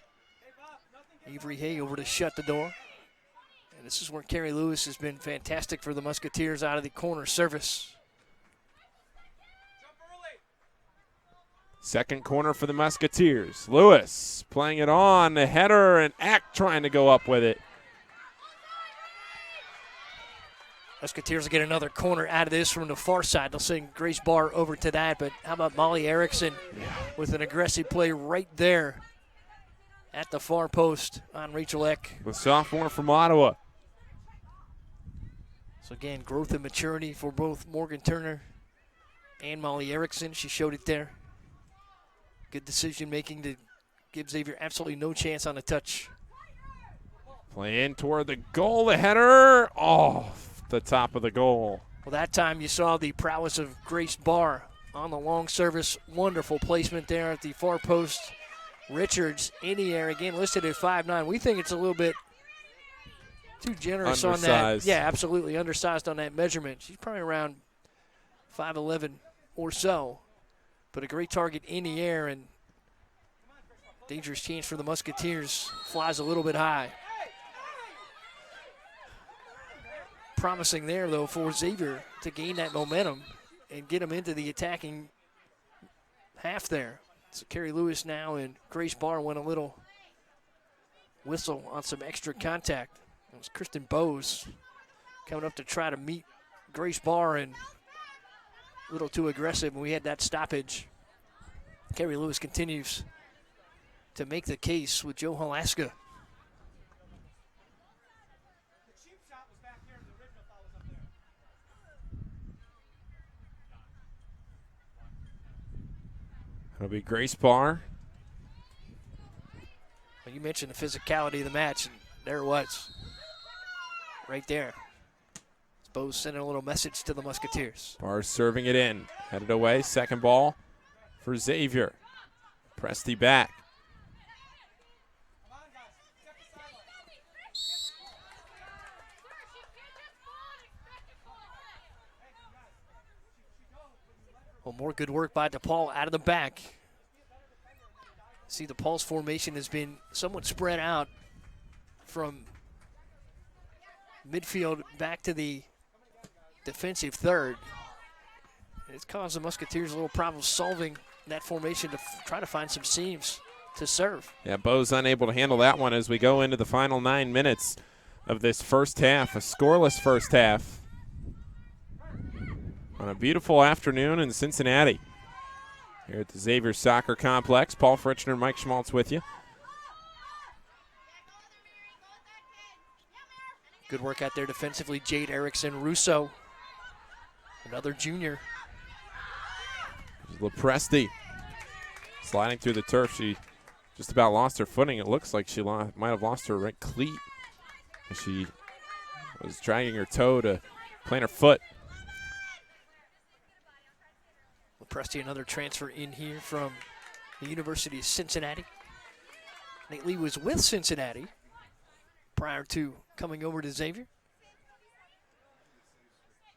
Avery Hay over to shut the door. And this is where Carrie Lewis has been fantastic for the Musketeers out of the corner service. Second corner for the Musketeers. Lewis playing it on, the header, and Ack trying to go up with it. Musketeers will get another corner out of this from the far side. They'll send Grace Barr over to that, but how about Molly Erickson with an aggressive play right there at the far post on Rachel Eck. The sophomore from Ottawa. So again, growth and maturity for both Morgan Turner and Molly Erickson. She showed it there. Good decision making to give Xavier absolutely no chance on the touch. Play in toward the goal, the header. Off the top of the goal. Well, that time you saw the prowess of Grace Barr on the long service. Wonderful placement there at the far post. Richards in the air, again listed at 5'9". We think it's a little bit too generous on that. Yeah, absolutely undersized on that measurement. She's probably around 5'11" or so. But a great target in the air, and dangerous chance for the Musketeers. Flies a little bit high. Promising there, though, for Xavier to gain that momentum and get them into the attacking half there. So Carrie Lewis now and Grace Barr went a little whistle on some extra contact. It was Kristen Bowes coming up to try to meet Grace Barr, and a little too aggressive, and we had that stoppage. Carrie Lewis continues to make the case with Joe Halaska. It'll be Grace Barr. Well, you mentioned the physicality of the match, and there it was. Right there. Bowes sending a little message to the Musketeers. Barr serving it in. Headed away. Second ball for Xavier. Presti back. Well, more good work by DePaul out of the back. See, DePaul's formation has been somewhat spread out from midfield back to the defensive third. It's caused the Musketeers a little problem solving that formation to try to find some seams to serve. Yeah, Bo's unable to handle that one as we go into the final 9 minutes of this first half, a scoreless first half on a beautiful afternoon in Cincinnati. Here at the Xavier Soccer Complex, Paul Fritchner and Mike Schmaltz with you. Good work out there defensively. Jade Erickson Russo, another junior. Lepresti sliding through the turf. She just about lost her footing. It looks like she might have lost her right cleat as she was dragging her toe to plant her foot. Lepresti, another transfer in here from the University of Cincinnati. Nate Lee was with Cincinnati prior to coming over to Xavier.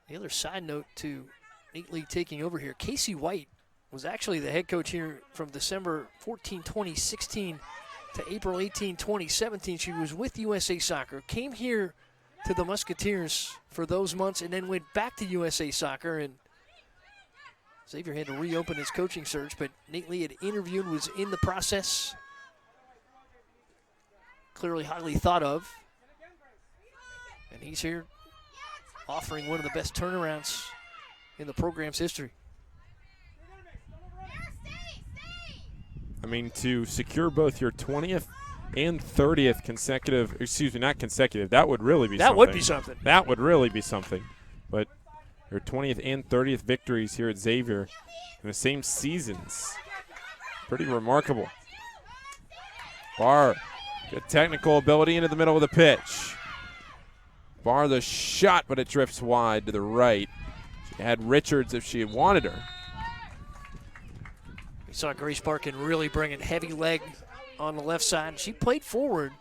The other side note to Nate Lee taking over here, Casey White was actually the head coach here from December 14, 2016 to April 18, 2017. She was with USA Soccer, came here to the Musketeers for those months, and then went back to USA Soccer, and Xavier had to reopen his coaching search, but Nate Lee had interviewed, was in the process. Clearly highly thought of. And he's here offering one of the best turnarounds in the program's history. I mean, to secure both your 20th and 30th consecutive, excuse me, not consecutive, that would really be something. That would be something. That would really be something. But your 20th and 30th victories here at Xavier in the same seasons. Pretty remarkable. Barr, good technical ability into the middle of the pitch. Barr the shot, but it drifts wide to the right. She had Richards if she had wanted her. We saw Grace Barkin really bring it heavy leg on the left side. She played forward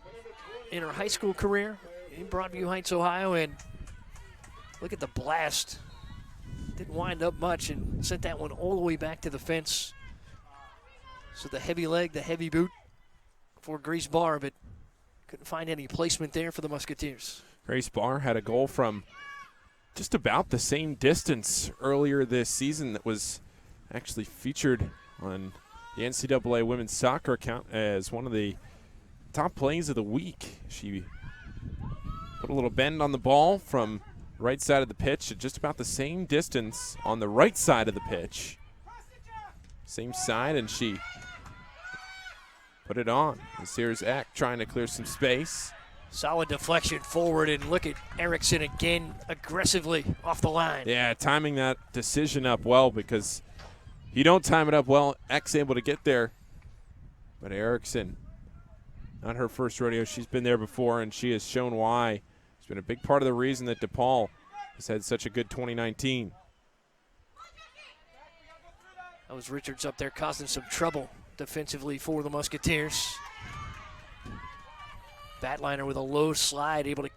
in her high school career in Broadview Heights, Ohio, and look at the blast. Didn't wind up much and sent that one all the way back to the fence. So the heavy leg, the heavy boot for Grace Barr, but couldn't find any placement there for the Musketeers. Grace Barr had a goal from just about the same distance earlier this season that was actually featured on the NCAA women's soccer account as one of the top plays of the week. She put a little bend on the ball from the right side of the pitch at just about the same distance on the right side of the pitch. Same side, and she put it on. This here's Eck trying to clear some space. Solid deflection forward, and look at Erickson again aggressively off the line. Yeah, timing that decision up well, because if you don't time it up well, Eck's able to get there. But Erickson, not her first rodeo. She's been there before, and she has shown why. It's been a big part of the reason that DePaul has had such a good 2019. That was Richards up there causing some trouble defensively for the Musketeers. Batliner with a low slide, able to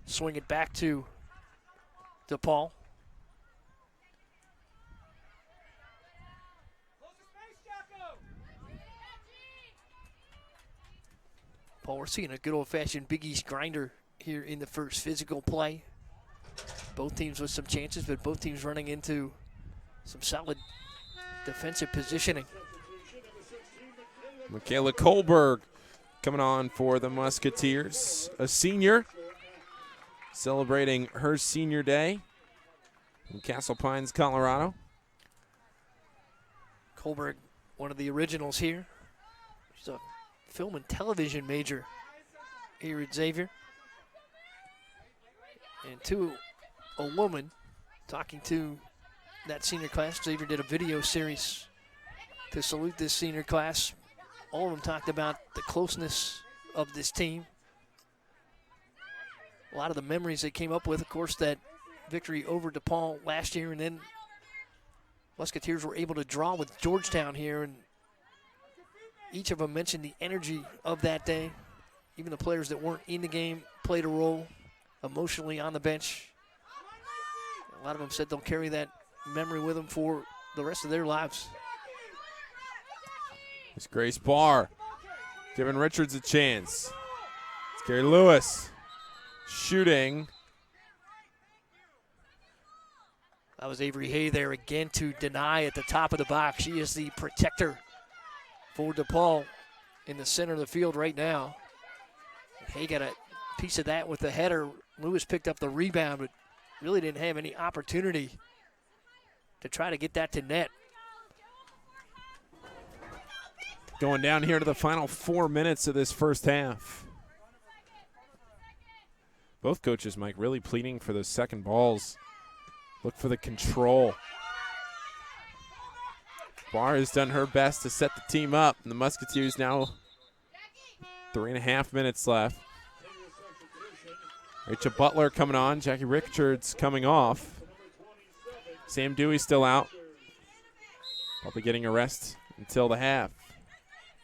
swing it back to DePaul. Paul, we're seeing a good old-fashioned Big East grinder here in the first physical play. Both teams with some chances, but both teams running into some solid defensive positioning. Michaela Kohlberg coming on for the Musketeers, a senior, celebrating her senior day in Castle Pines, Colorado. Kohlberg, one of the originals here. She's a film and television major here at Xavier. And to a woman talking to that senior class, Xavier did a video series to salute this senior class. All of them talked about the closeness of this team. A lot of the memories they came up with, of course, that victory over DePaul last year, and then Musketeers were able to draw with Georgetown here, and each of them mentioned the energy of that day. Even the players that weren't in the game played a role emotionally on the bench. A lot of them said they'll carry that memory with them for the rest of their lives. It's Grace Barr giving Richards a chance. It's Gary Lewis shooting. That was Avery Hay there again to deny at the top of the box. She is the protector for DePaul in the center of the field right now. Hay got a piece of that with the header. Lewis picked up the rebound, but really didn't have any opportunity to try to get that to net. Going down here to the final 4 minutes of this first half. Both coaches, Mike, really pleading for those second balls. Look for the control. Barr has done her best to set the team up, and the Musketeers now 3.5 minutes left. Rachel Butler coming on, Jackie Richards coming off. Sam Dewey still out. Probably getting a rest until the half.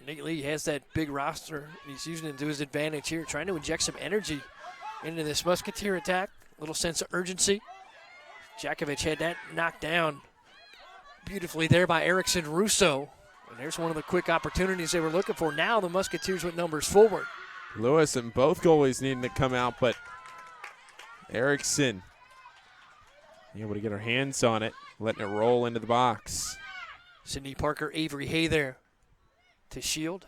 Nate Lee has that big roster, and he's using it to his advantage here, trying to inject some energy into this Musketeer attack. A little sense of urgency. Jakovic had that knocked down beautifully there by Erickson Russo. And there's one of the quick opportunities they were looking for. Now the Musketeers with numbers forward. Lewis and both goalies needing to come out, but Erickson able to get her hands on it, letting it roll into the box. Sydney Parker, Avery Hay there to shield.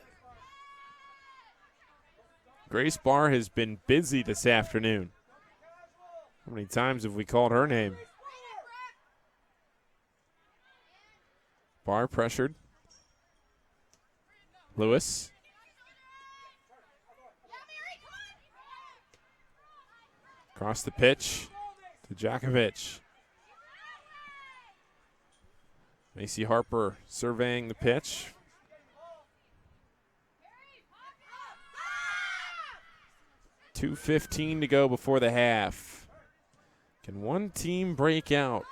Grace Barr has been busy this afternoon. How many times have we called her name? Barr pressured. Lewis. Across the pitch to Jakovic. Macy Harper surveying the pitch. 2:15 to go before the half. Can one team break out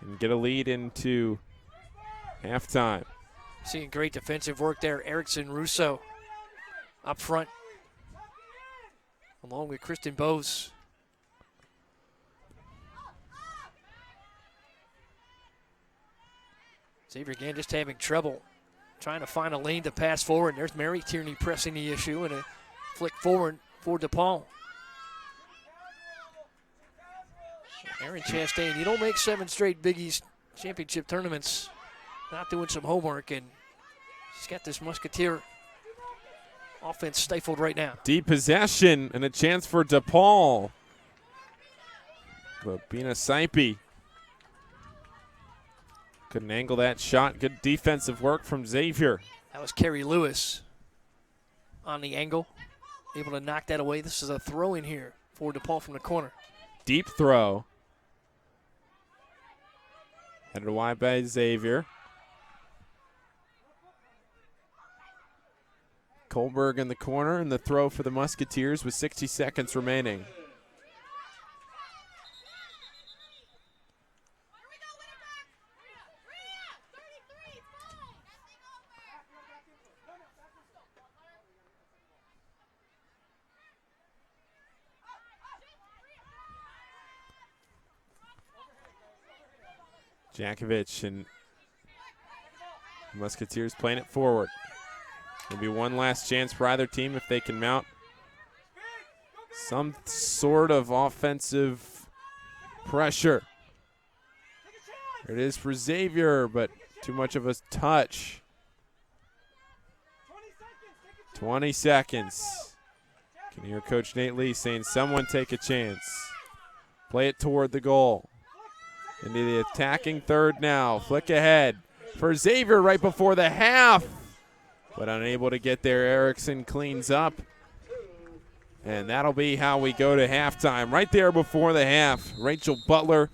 and get a lead into halftime? Seeing great defensive work there. Erickson Russo up front, along with Kristen Bose. Xavier again just having trouble trying to find a lane to pass forward. There's Mary Tierney pressing the issue and a flick forward for DePaul. Aaron Chastain, you don't make 7 straight Big East championship tournaments not doing some homework, and she's got this Musketeer offense stifled right now. Deep possession and a chance for DePaul. But Bina Saipi couldn't angle that shot. Good defensive work from Xavier. That was Kerry Lewis on the angle, able to knock that away. This is a throw in here for DePaul from the corner. Deep throw. Headed wide by Xavier. Kohlberg in the corner, and the throw for the Musketeers with 60 seconds remaining. Jakovic and Musketeers playing it forward. Maybe one last chance for either team if they can mount some sort of offensive pressure. There it is for Xavier, but too much of a touch. 20 seconds. Can hear Coach Nate Lee saying, someone take a chance. Play it toward the goal. Into the attacking third now. Flick ahead for Xavier right before the half. But unable to get there, Erickson cleans up. And that'll be how we go to halftime. Right there before the half, Rachel Butler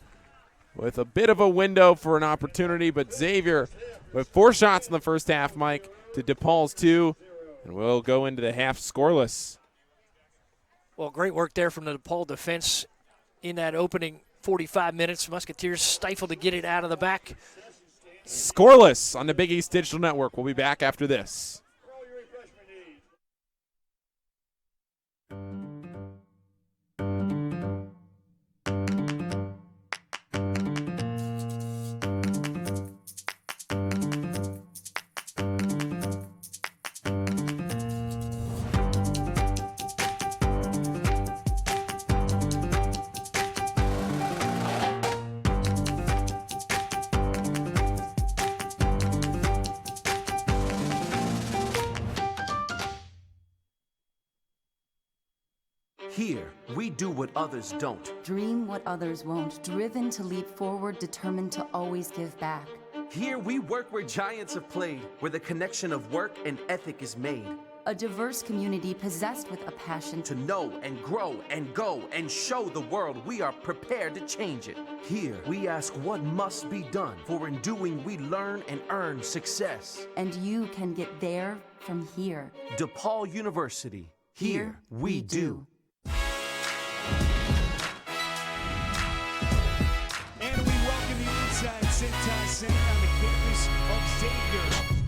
with a bit of a window for an opportunity, but Xavier with 4 shots in the first half, Mike, to DePaul's 2. And we'll go into the half scoreless. Well, great work there from the DePaul defense in that opening 45 minutes. Musketeers stifled to get it out of the back. Scoreless on the Big East Digital Network. We'll be back after this. Here, we do what others don't. Dream what others won't. Driven to leap forward, determined to always give back. Here, we work where giants have played, where the connection of work and ethic is made. A diverse community possessed with a passion To know and grow and go and show the world we are prepared to change it. Here, we ask what must be done, for in doing we learn and earn success. and you can get there from here. DePaul University. Here, we do. And we welcome you inside Cintas Center on the campus of Xavier.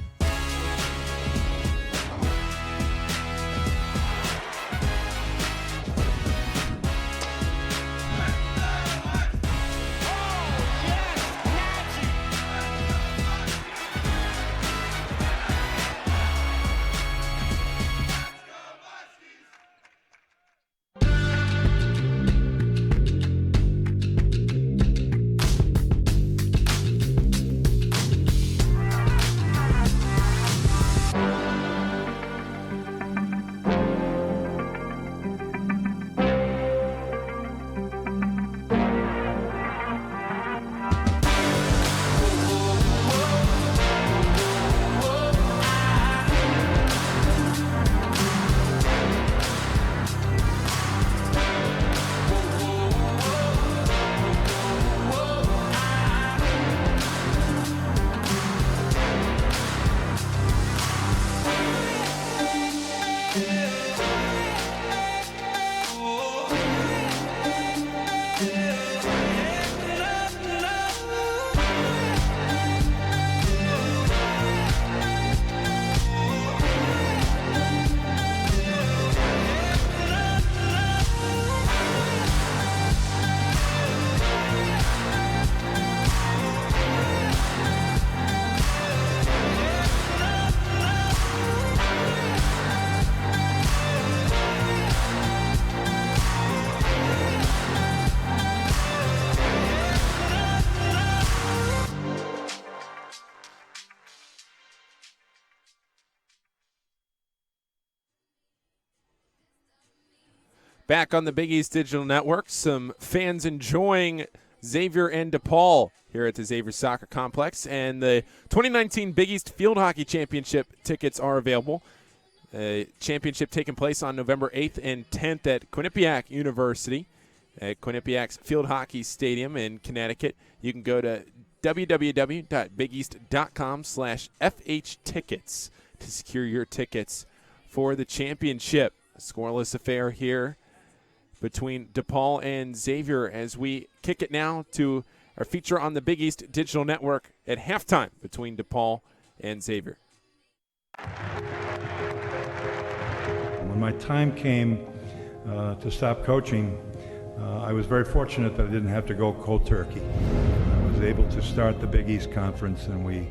Back on the Big East Digital Network, some fans enjoying Xavier and DePaul here at the Xavier Soccer Complex. And the 2019 Big East Field Hockey Championship tickets are available. Championship taking place on November 8th and 10th at Quinnipiac University at Quinnipiac's Field Hockey Stadium in Connecticut. You can go to www.bigeast.com/FH-tickets to secure your tickets for the championship. A scoreless affair here between DePaul and Xavier as we kick it now to our feature on the Big East Digital Network at halftime between DePaul and Xavier. When my time came to stop coaching, I was very fortunate that I didn't have to go cold turkey. I was able to start the Big East Conference, and we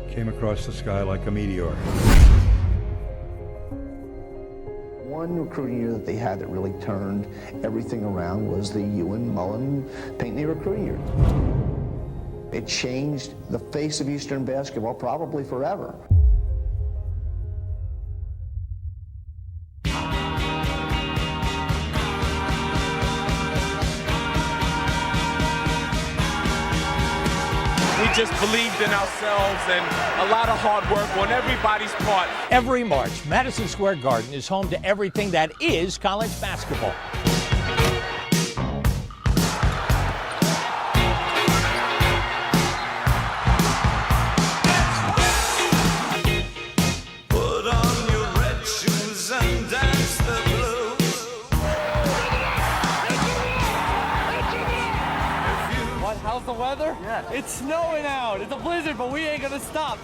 came across the sky like a meteor. One recruiting year that they had that really turned everything around was the Ewan Mullen Pinckney recruiting year. It changed the face of Eastern basketball probably forever. We just believed in ourselves and a lot of hard work on everybody's part. Every March, Madison Square Garden is home to everything that is college basketball. Put on your red shoes and dance the blues. What? How's the weather? Yeah. It's snowing out. It's a blizzard, but we ain't gonna stop.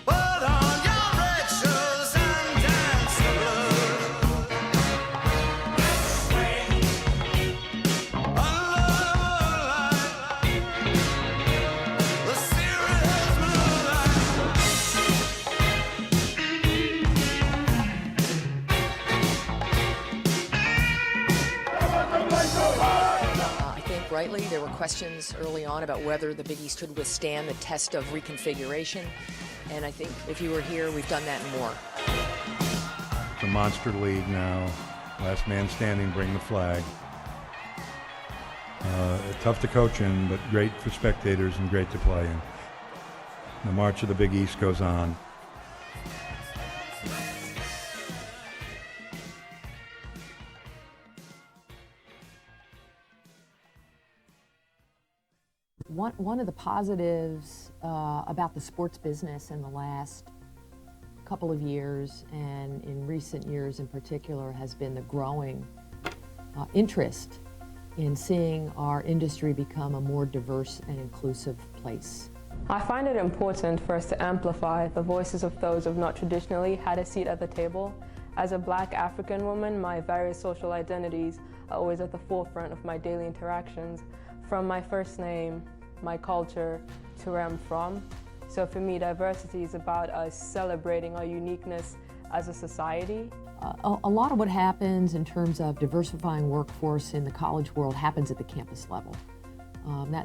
Put on your red shoes and dance the blues. The serious moonlight. I think rightly there were questions early on about whether the Big East could withstand the test of reconfiguration. And I think if you were here, we've done that and more. It's a monster league now. Last man standing, bring the flag. Tough to coach in, but great for spectators and great to play in. The march of the Big East goes on. One of the positives about the sports business in the last couple of years, and in recent years in particular, has been the growing interest in seeing our industry become a more diverse and inclusive place. I find it important for us to amplify the voices of those who have not traditionally had a seat at the table. As a Black African woman, my various social identities are always at the forefront of my daily interactions, from my first name, my culture, to where I'm from. So for me, diversity is about us celebrating our uniqueness as a society. A lot of what happens in terms of diversifying workforce in the college world happens at the campus level.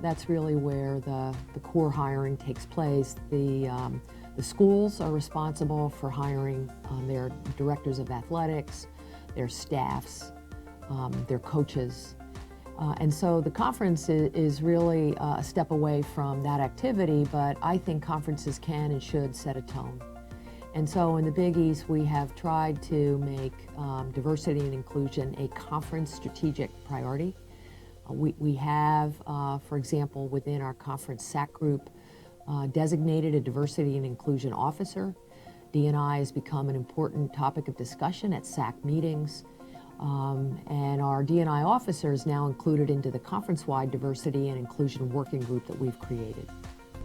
That's really where the core hiring takes place. The schools are responsible for hiring their directors of athletics, their staffs, their coaches. And so the conference is really a step away from that activity, but I think conferences can and should set a tone. And so in the Big East, we have tried to make diversity and inclusion a conference strategic priority. We have, for example, within our conference SAC group, designated a diversity and inclusion officer. D&I has become an important topic of discussion at SAC meetings. And our D&I officer is now included into the conference-wide diversity and inclusion working group that we've created.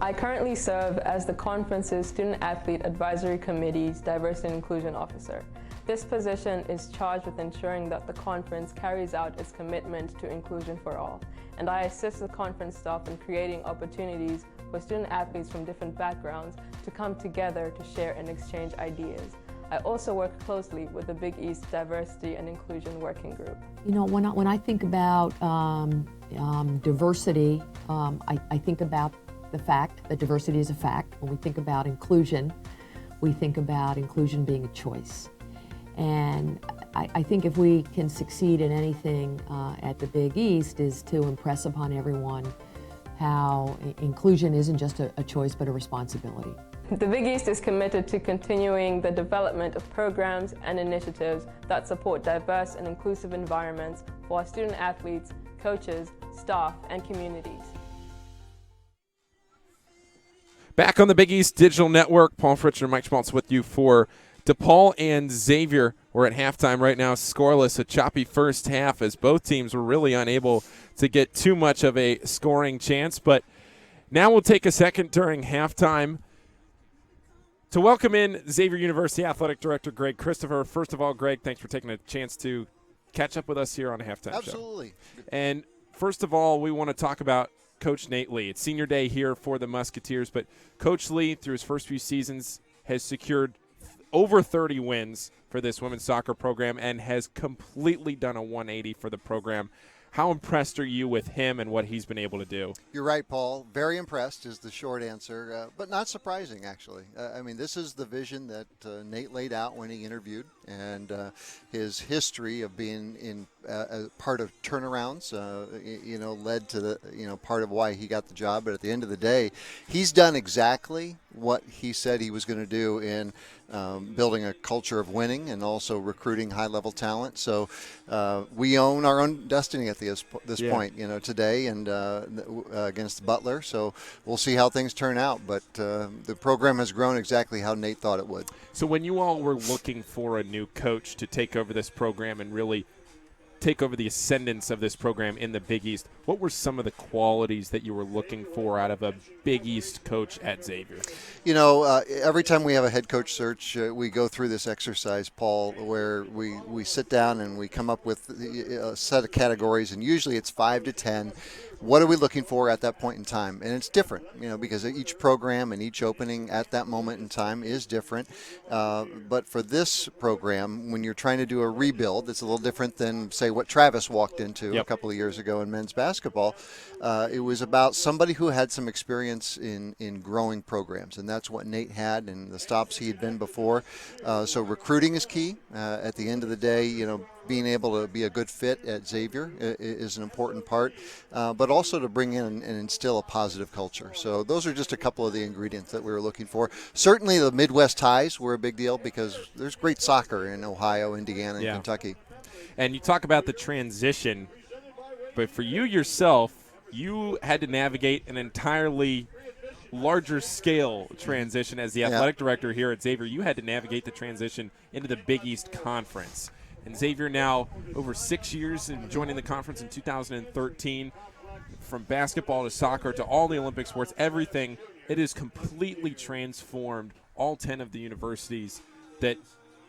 I currently serve as the conference's Student Athlete Advisory Committee's Diversity and Inclusion Officer. This position is charged with ensuring that the conference carries out its commitment to inclusion for all, and I assist the conference staff in creating opportunities for student athletes from different backgrounds to come together to share and exchange ideas. I also work closely with the Big East Diversity and Inclusion Working Group. You know, when I think about diversity, I think about the fact that diversity is a fact. When we think about inclusion, we think about inclusion being a choice. And I think if we can succeed in anything at the Big East is to impress upon everyone how inclusion isn't just a choice but a responsibility. The Big East is committed to continuing the development of programs and initiatives that support diverse and inclusive environments for our student athletes, coaches, staff, and communities. Back on the Big East Digital Network, Paul Fritcher and Mike Schmaltz with you for DePaul and Xavier. We're at halftime right now, scoreless, a choppy first half as both teams were really unable to get too much of a scoring chance. But now we'll take a second during halftime to welcome in Xavier University Athletic Director Greg Christopher. First of all, Greg, thanks for taking a chance to catch up with us here on a halftime show. Absolutely. And first of all, we want to talk about Coach Nate Lee. It's senior day here for the Musketeers, but Coach Lee, through his first few seasons, has secured over 30 wins for this women's soccer program and has completely done a 180 for the program. How impressed are you with him and what he's been able to do? You're right, Paul. Very impressed is the short answer, but not surprising, actually. I mean, this is the vision that Nate laid out when he interviewed, and his history of being in part of turnarounds, led to the, part of why he got the job. But at the end of the day, he's done exactly what he said he was going to do in building a culture of winning and also recruiting high-level talent. So we own our own destiny at this point, today and against Butler. So we'll see how things turn out. But the program has grown exactly how Nate thought it would. So when you all were looking for a new coach to take over this program and really take over the ascendance of this program in the Big East, what were some of the qualities that you were looking for out of a Big East coach at Xavier? Every time we have a head coach search, we go through this exercise, Paul, where we sit down and we come up with a set of categories, and usually it's 5 to 10. What are we looking for at that point in time? And it's different, because each program and each opening at that moment in time is different. But for this program, when you're trying to do a rebuild, it's a little different than, say, what Travis walked into a couple of years ago in men's basketball. It was about somebody who had some experience in growing programs, and that's what Nate had and the stops he had been before. So recruiting is key. At the end of the day, being able to be a good fit at Xavier is an important part, but also to bring in and instill a positive culture. So those are just a couple of the ingredients that we were looking for. Certainly the Midwest ties were a big deal because there's great soccer in Ohio, Indiana, and Kentucky. And you talk about the transition, but for you yourself, you had to navigate an entirely larger scale transition as the athletic director here at Xavier. You had to navigate the transition into the Big East Conference. And Xavier now over 6 years and joining the conference in 2013, from basketball to soccer to all the Olympic sports, everything, it has completely transformed all 10 of the universities that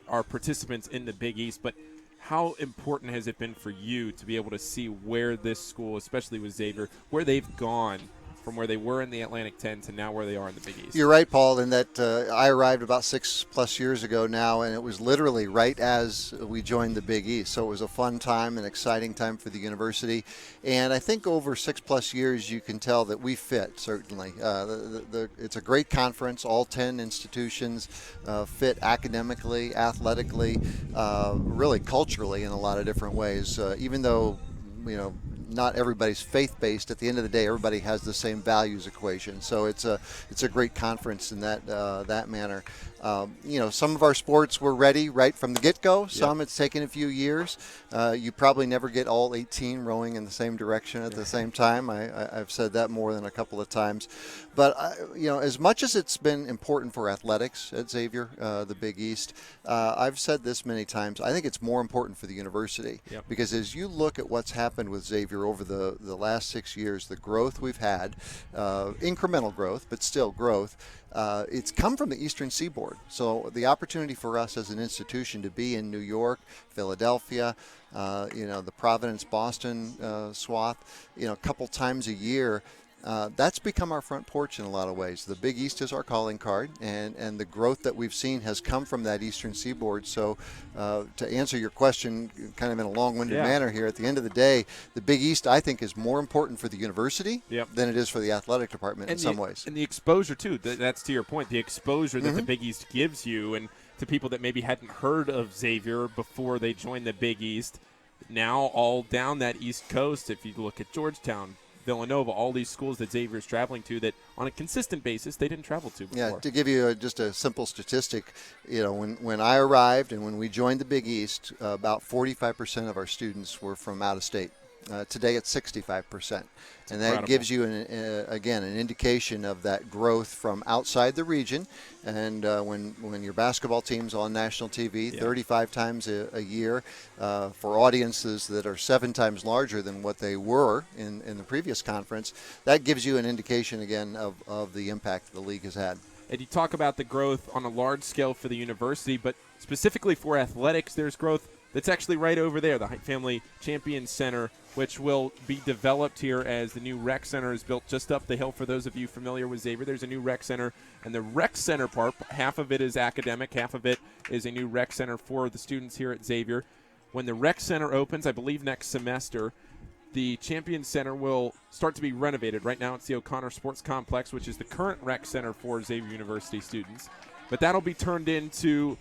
are participants in the Big East. But how important has it been for you to be able to see where this school, especially with Xavier, where they've gone from where they were in the Atlantic 10 to now where they are in the Big East? You're right, Paul, in that I arrived about 6+ years ago now, and it was literally right as we joined the Big East. So it was a fun time, an exciting time for the university. And I think over 6+ years, you can tell that we fit, certainly. It's a great conference. All 10 institutions fit academically, athletically, really culturally in a lot of different ways. Even though, not everybody's faith-based. At the end of the day, everybody has the same values equation. So it's a great conference in that manner. Some of our sports were ready right from the get-go. Some it's taken a few years. You probably never get all 18 rowing in the same direction at the same time. I've said that more than a couple of times. But, as much as it's been important for athletics at Xavier, the Big East, I've said this many times, I think it's more important for the university. Because as you look at what's happened with Xavier over the last 6 years, the growth we've had, incremental growth, but still growth, it's come from the Eastern Seaboard. So the opportunity for us as an institution to be in New York, Philadelphia, the Providence, Boston swath, a couple times a year, That's become our front porch in a lot of ways. The Big East is our calling card, and the growth that we've seen has come from that Eastern Seaboard. So to answer your question kind of in a long-winded manner here, at the end of the day, the Big East, I think, is more important for the university than it is for the athletic department in some ways. And the exposure, too. That's to your point, the exposure that the Big East gives you, and to people that maybe hadn't heard of Xavier before they joined the Big East, now all down that East Coast, if you look at Georgetown, Villanova, all these schools that Xavier's traveling to that on a consistent basis they didn't travel to before. Yeah, to give you just a simple statistic, when I arrived and when we joined the Big East, about 45% of our students were from out of state. Today it's 65%. And that gives you, an indication of that growth from outside the region. And when your basketball team's on national TV 35 times a year for audiences that are 7 times larger than what they were in the previous conference, that gives you an indication, again, of the impact the league has had. And you talk about the growth on a large scale for the university, but specifically for athletics, there's growth that's actually right over there, the Height Family Champions Center, which will be developed here as the new rec center is built just up the hill. For those of you familiar with Xavier, there's a new rec center, and the rec center part, half of it is academic, half of it is a new rec center for the students here at Xavier. When the rec center opens, I believe next semester, the Champions Center will start to be renovated. Right now it's the O'Connor Sports Complex, which is the current rec center for Xavier University students. But that'll be turned into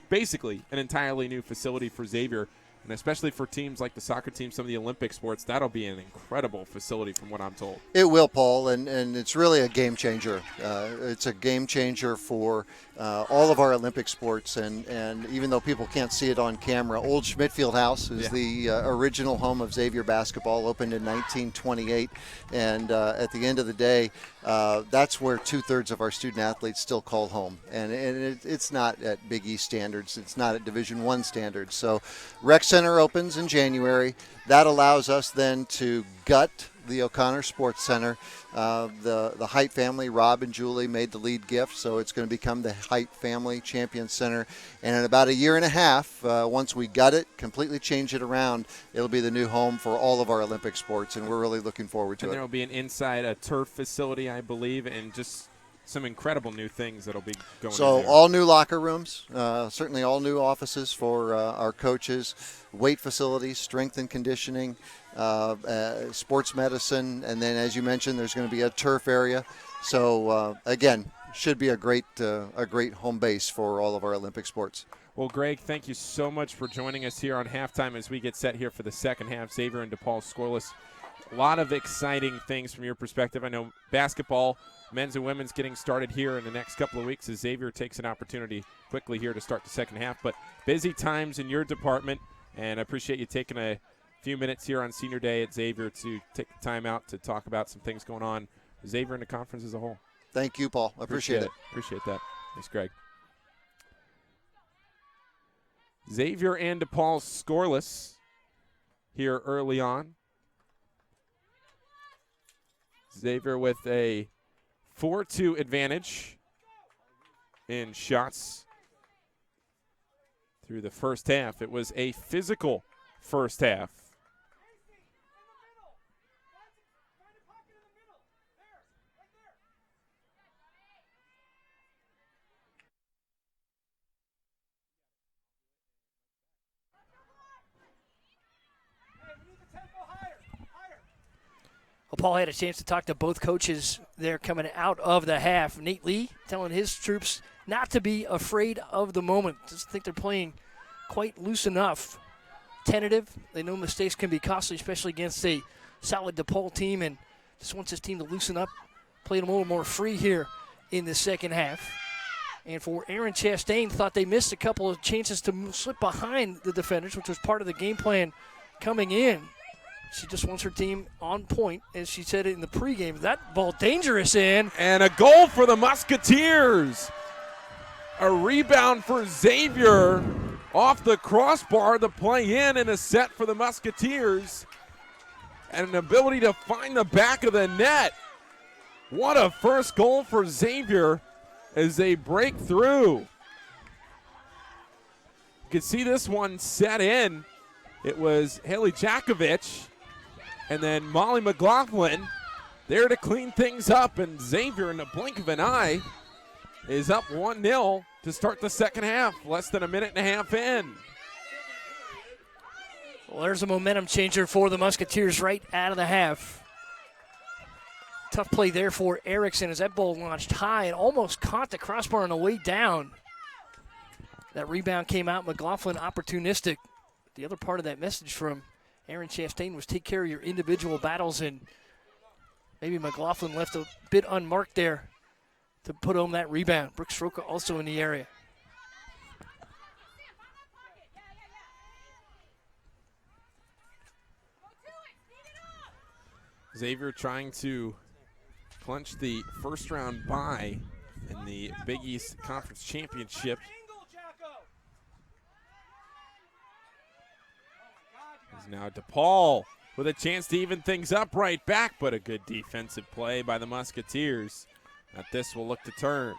basically an entirely new facility for Xavier, and especially for teams like the soccer team, some of the Olympic sports, that'll be an incredible facility from what I'm told. It will, Paul, and it's really a game changer. It's a game changer for all of our Olympic sports, and even though people can't see it on camera, Old Schmidt Fieldhouse is the original home of Xavier basketball, opened in 1928, and at the end of the day, that's where 2/3 of our student athletes still call home, and it's not at Big East standards, it's not at Division I standards. So Rec Center opens in January. That allows us then to gut the O'Connor Sports Center. The Height family, Rob and Julie, made the lead gift, so it's going to become the Height Family Champions Center. And in about a year and a half, once we gut it, completely change it around, it'll be the new home for all of our Olympic sports, and we're really looking forward to it. And there will be a turf facility, I believe, and just some incredible new things that'll be going on. So all new locker rooms, certainly all new offices for our coaches, weight facilities, strength and conditioning, sports medicine, and then, as you mentioned, there's going to be a turf area. So again, should be a great home base for all of our Olympic sports. Well, Greg, thank you so much for joining us here on halftime as we get set here for the second half. Xavier and DePaul scoreless. A lot of exciting things from your perspective. I know basketball, men's and women's, getting started here in the next couple of weeks as Xavier takes an opportunity quickly here to start the second half. But busy times in your department, and I appreciate you taking a few minutes here on Senior Day at Xavier to take the time out to talk about some things going on with Xavier and the conference as a whole. Thank you, Paul. I appreciate it. Appreciate that. Thanks, Greg. Xavier and DePaul scoreless here early on. Xavier with a 4-2 advantage in shots through the first half. It was a physical first half. Well, Paul had a chance to talk to both coaches there coming out of the half. Nate Lee telling his troops not to be afraid of the moment. Just think they're playing quite loose enough. Tentative. They know mistakes can be costly, especially against a solid DePaul team, and just wants his team to loosen up, play them a little more free here in the second half. And for Aaron Chastain, thought they missed a couple of chances to slip behind the defenders, which was part of the game plan coming in. She just wants her team on point, as she said in the pregame. That ball dangerous in. And a goal for the Musketeers. A rebound for Xavier off the crossbar, the play in and a set for the Musketeers. And an ability to find the back of the net. What a first goal for Xavier as they break through. You can see this one set in. It was Haley Jakovich And then Molly McLaughlin there to clean things up. And Xavier, in the blink of an eye, is up 1-0 to start the second half. Less than a minute and a half in. Well, there's a momentum changer for the Musketeers right out of the half. Tough play there for Erickson as that ball launched high and almost caught the crossbar on the way down. That rebound came out. McLaughlin opportunistic. The other part of that message from Aaron Chastain was take care of your individual battles, and maybe McLaughlin left a bit unmarked there to put home that rebound. Brooke Stroka also in the area. Xavier trying to clinch the first round bye in the Big East Conference Championship. Is now DePaul with a chance to even things up right back, but a good defensive play by the Musketeers. That this will look to turn.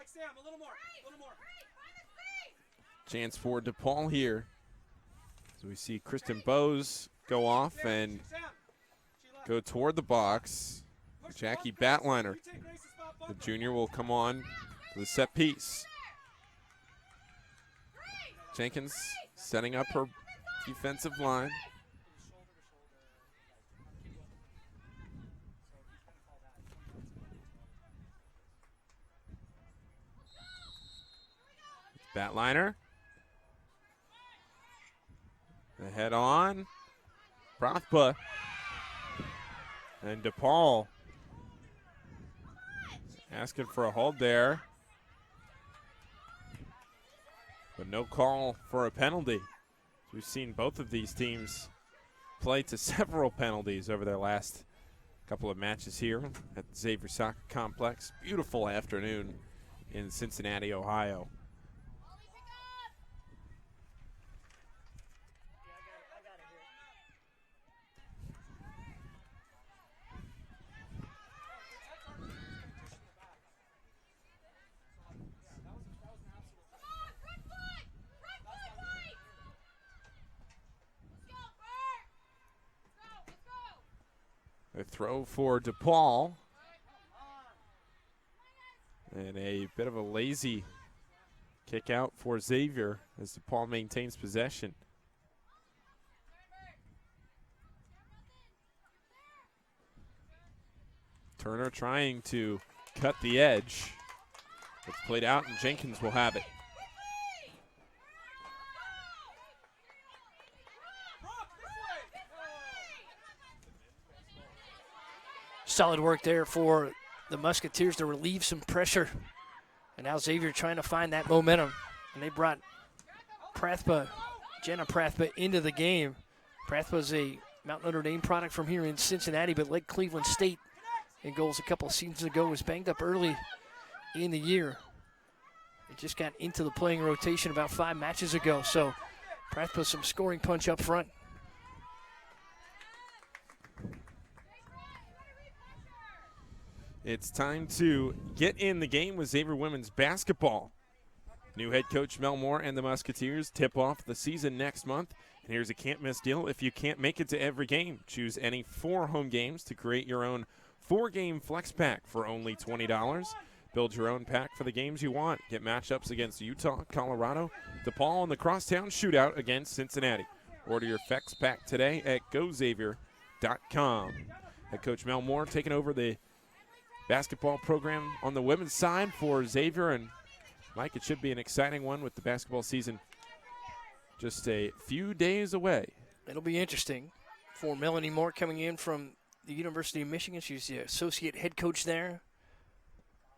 Sam, a little more. Chance for DePaul here. So we see Kristen Bowes go off and go toward the box. Jackie Batliner, the junior, will come on to the set piece. Jenkins setting up her defensive line. Batliner. The head on. Prothpa. And DePaul asking for a hold there. But no call for a penalty. We've seen both of these teams play to several penalties over their last couple of matches here at the Xavier Soccer Complex. Beautiful afternoon in Cincinnati, Ohio. A throw for DePaul. And a bit of a lazy kick out for Xavier as DePaul maintains possession. Turner trying to cut the edge. It's played out and Jenkins will have it. Solid work there for the Musketeers to relieve some pressure. And now Xavier trying to find that momentum. And they brought Jenna Prathpa into the game. Prathpa's a Mount Notre Dame product from here in Cincinnati, but led Cleveland State in goals a couple of seasons ago. Was banged up early in the year. They just got into the playing rotation about 5 matches ago. So Prathpa some scoring punch up front. It's time to get in the game with Xavier women's basketball. New head coach Mel Moore and the Musketeers tip off the season next month. And here's a can't-miss deal. If you can't make it to every game, choose any 4 home games to create your own 4-game flex pack for only $20. Build your own pack for the games you want. Get matchups against Utah, Colorado, DePaul, and the Crosstown Shootout against Cincinnati. Order your flex pack today at GoXavier.com. Head coach Mel Moore taking over the basketball program on the women's side for Xavier. And Mike, it should be an exciting one with the basketball season just a few days away. It'll be interesting for Melanie Moore coming in from the University of Michigan. She's the associate head coach there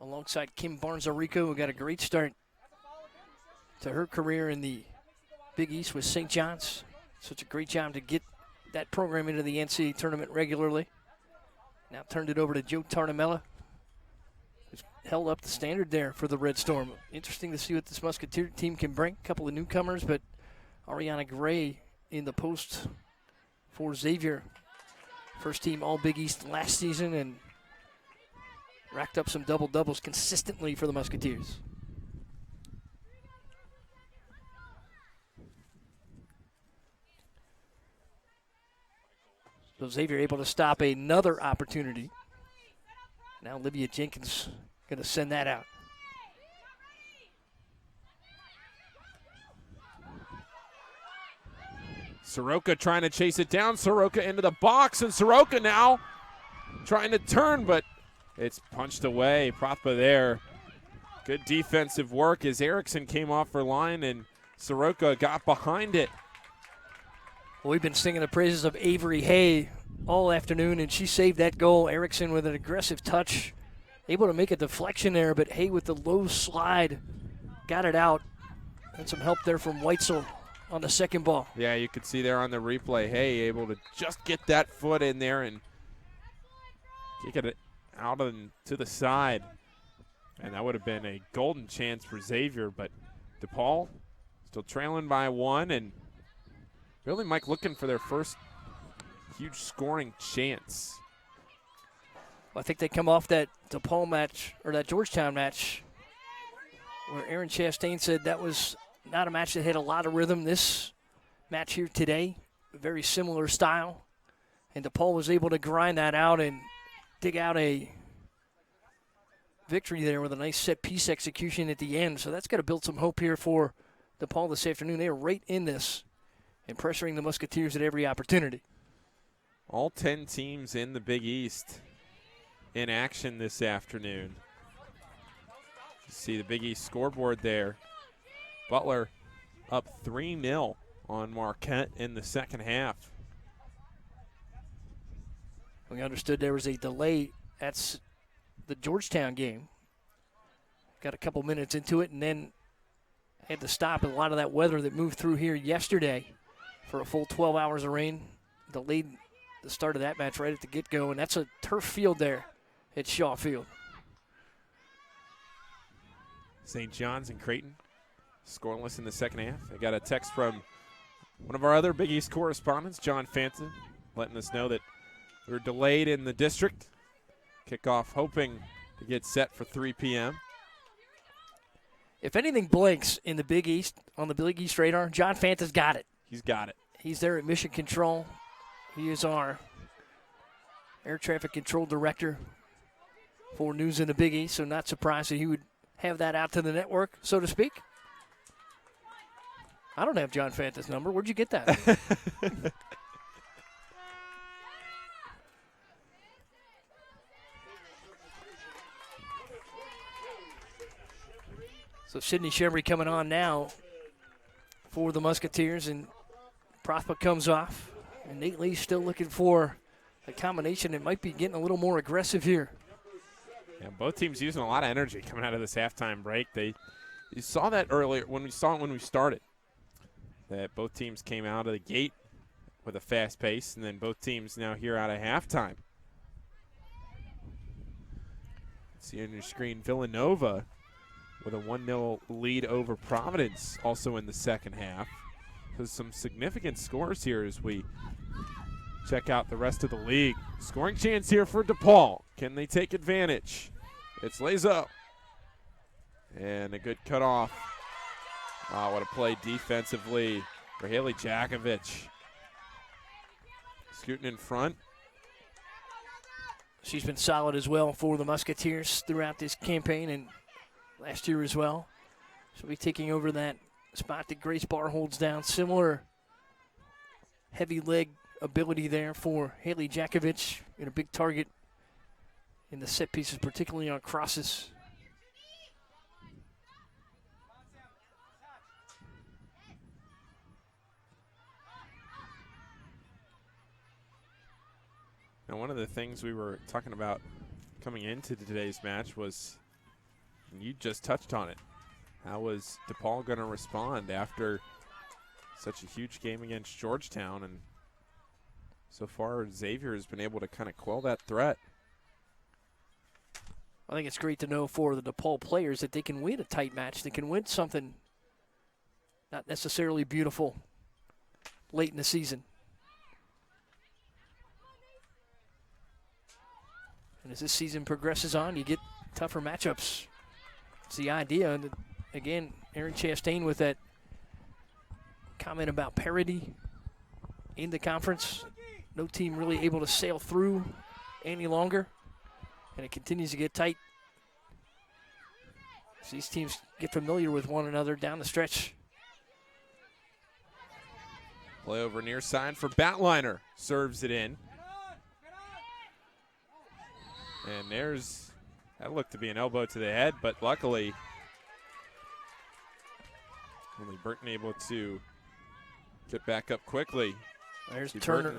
alongside Kim Barnes-Arico, who got a great start to her career in the Big East with St. John's. Such a great job to get that program into the NCAA tournament regularly. Now turned it over to Joe Tartamella, who's held up the standard there for the Red Storm. Interesting to see what this Musketeer team can bring. A couple of newcomers, but Ariana Gray in the post for Xavier. First team All Big East last season and racked up some double-doubles consistently for the Musketeers. So Xavier able to stop another opportunity. Now Olivia Jenkins going to send that out. Soroka trying to chase it down. Soroka into the box, and Soroka now trying to turn, but it's punched away. Pratpa there. Good defensive work as Erickson came off her line, and Soroka got behind it. Well, we've been singing the praises of Avery Hay all afternoon, and she saved that goal. Erickson with an aggressive touch, able to make a deflection there, but Hay with the low slide got it out. And some help there from Weitzel on the second ball. Yeah, you could see there on the replay, Hay able to just get that foot in there and kick it out and to the side. And that would have been a golden chance for Xavier, but DePaul still trailing by 1, and really, Mike, looking for their first huge scoring chance. Well, I think they come off that DePaul match, or that Georgetown match, where Aaron Chastain said that was not a match that had a lot of rhythm. This match here today, very similar style. And DePaul was able to grind that out and dig out a victory there with a nice set-piece execution at the end. So that's got to build some hope here for DePaul this afternoon. They are right in this and pressuring the Musketeers at every opportunity. All 10 teams in the Big East in action this afternoon. You see the Big East scoreboard there. Butler up 3-0 on Marquette in the second half. We understood there was a delay. That's the Georgetown game. Got a couple minutes into it and then had to stop. And a lot of that weather that moved through here yesterday for a full 12 hours of rain delayed the start of that match right at the get-go. And that's a turf field there at Shaw Field. St. John's and Creighton scoreless in the second half. I got a text from one of our other Big East correspondents, John Fanta, letting us know that we were delayed in the district. Kickoff hoping to get set for 3 p.m. If anything blinks in the Big East, on the Big East radar, John Fanta's got it. He's got it. He's there at Mission Control. He is our air traffic control director for news in the Big East, so not surprised that he would have that out to the network, so to speak. I don't have John Fanta's number. Where'd you get that? So Sydney Chevry coming on now for the Musketeers, and Pratpa comes off. And Nate Lee's still looking for a combination that might be getting a little more aggressive here. Yeah, both teams using a lot of energy coming out of this halftime break. You saw that earlier when we started, that both teams came out of the gate with a fast pace, and then both teams now here out of halftime. See on your screen, Villanova with a 1-0 lead over Providence also in the second half. So some significant scores here as we check out the rest of the league. Scoring chance here for DePaul. Can they take advantage? It's Lazo. And a good cutoff. Wow, what a play defensively for Haley Jakovich. Scooting in front. She's been solid as well for the Musketeers throughout this campaign and last year as well. She'll be taking over that spot that Grace Barr holds down. Similar heavy leg ability there for Haley Jakovich, and a big target in the set pieces, particularly on crosses. Now, one of the things we were talking about coming into today's match was, and you just touched on it, how was DePaul going to respond after such a huge game against Georgetown? And so far, Xavier has been able to kind of quell that threat. I think it's great to know for the DePaul players that they can win a tight match. They can win something not necessarily beautiful late in the season. And as this season progresses on, you get tougher matchups. It's the idea. And again, Aaron Chastain with that comment about parity in the conference. No team really able to sail through any longer. And it continues to get tight as these teams get familiar with one another down the stretch. Play over near side for Batliner. Serves it in. And that looked to be an elbow to the head, but luckily only Burton able to get back up quickly. There's Turner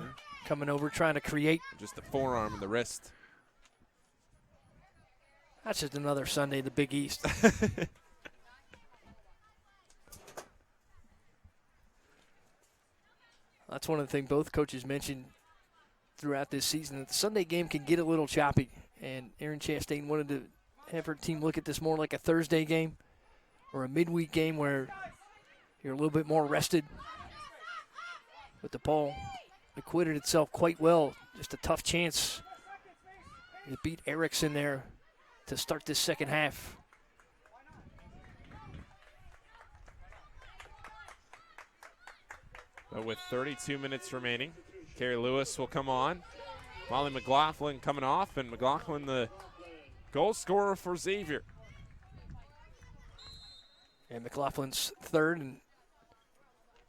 coming over, trying to create. Just the forearm and the wrist. That's just another Sunday in the Big East. That's one of the things both coaches mentioned throughout this season, that the Sunday game can get a little choppy. And Aaron Chastain wanted to have her team look at this more like a Thursday game or a midweek game where you're a little bit more rested. But DePaul acquitted itself quite well. Just a tough chance. It beat Erickson there to start this second half. But with 32 minutes remaining, Carrie Lewis will come on. Molly McLaughlin coming off, and McLaughlin the goal scorer for Xavier. And McLaughlin's third, and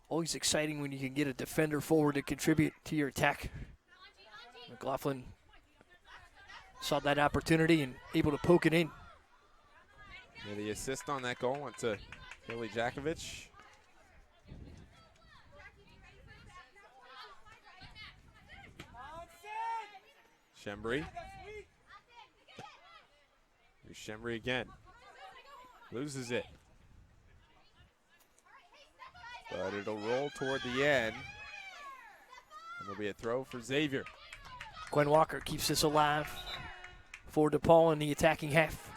always exciting when you can get a defender forward to contribute to your attack. McLaughlin saw that opportunity and able to poke it in. Yeah, the assist on that goal went to Haley Jakovic. Shembry. Here's Shembry again. Loses it. But it'll roll toward the end. And there'll be a throw for Xavier. Gwen Walker keeps this alive for DePaul in the attacking half.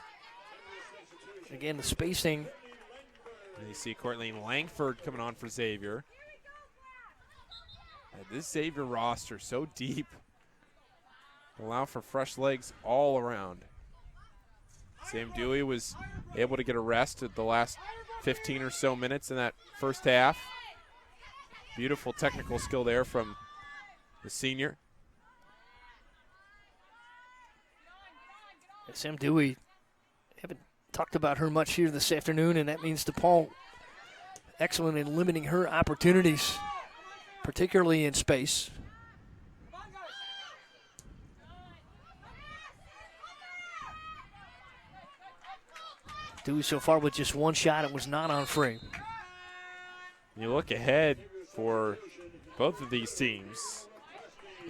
Again, the spacing. And you see Courtney Langford coming on for Xavier. And this Xavier roster so deep. Allow for fresh legs all around. Sam Dewey was able to get a rest at the last 15 or so minutes in that first half. Beautiful technical skill there from the senior. Sam Dewey, haven't talked about her much here this afternoon, and that means DePaul excellent in limiting her opportunities, particularly in space. Dewey so far with just one shot. It was not on frame. You look ahead for both of these teams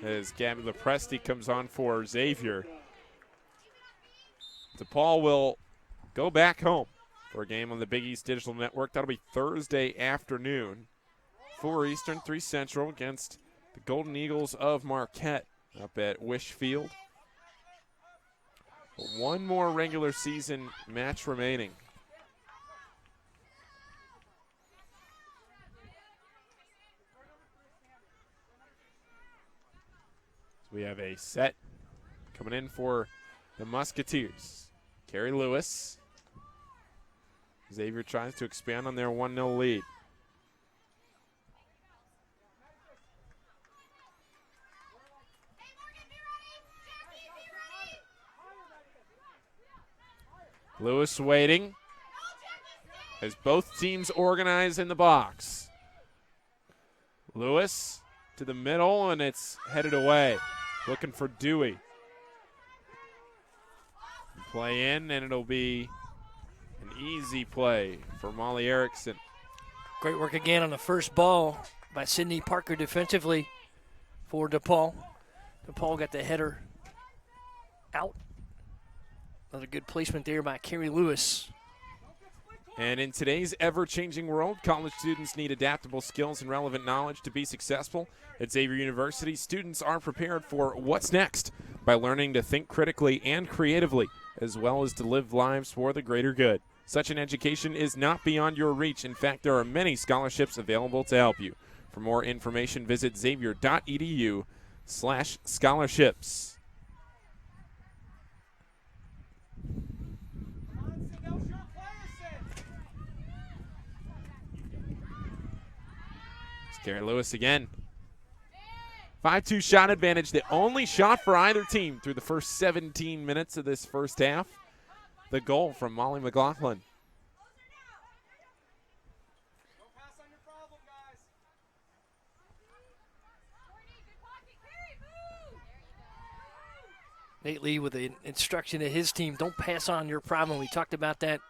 as Gabby Lepresti comes on for Xavier. DePaul will go back home for a game on the Big East Digital Network. That'll be Thursday afternoon, 4 Eastern, 3 Central, against the Golden Eagles of Marquette up at Wish Field. One more regular season match remaining. So we have a set coming in for the Musketeers. Carrie Lewis. Xavier tries to expand on their 1-0 lead. Lewis waiting as both teams organize in the box. Lewis to the middle, and it's headed away. Looking for Dewey. Play in, and it'll be an easy play for Molly Erickson. Great work again on the first ball by Sydney Parker defensively for DePaul. DePaul got the header out. Another good placement there by Carrie Lewis. And in today's ever-changing world, college students need adaptable skills and relevant knowledge to be successful. At Xavier University, students are prepared for what's next by learning to think critically and creatively, as well as to live lives for the greater good. Such an education is not beyond your reach. In fact, there are many scholarships available to help you. For more information, visit xavier.edu/scholarships. Gary Lewis again. 5-2 shot advantage, the only shot for either team through the first 17 minutes of this first half. The goal from Molly McLaughlin. Nate Lee with an instruction to his team, don't pass on your problem. We talked about that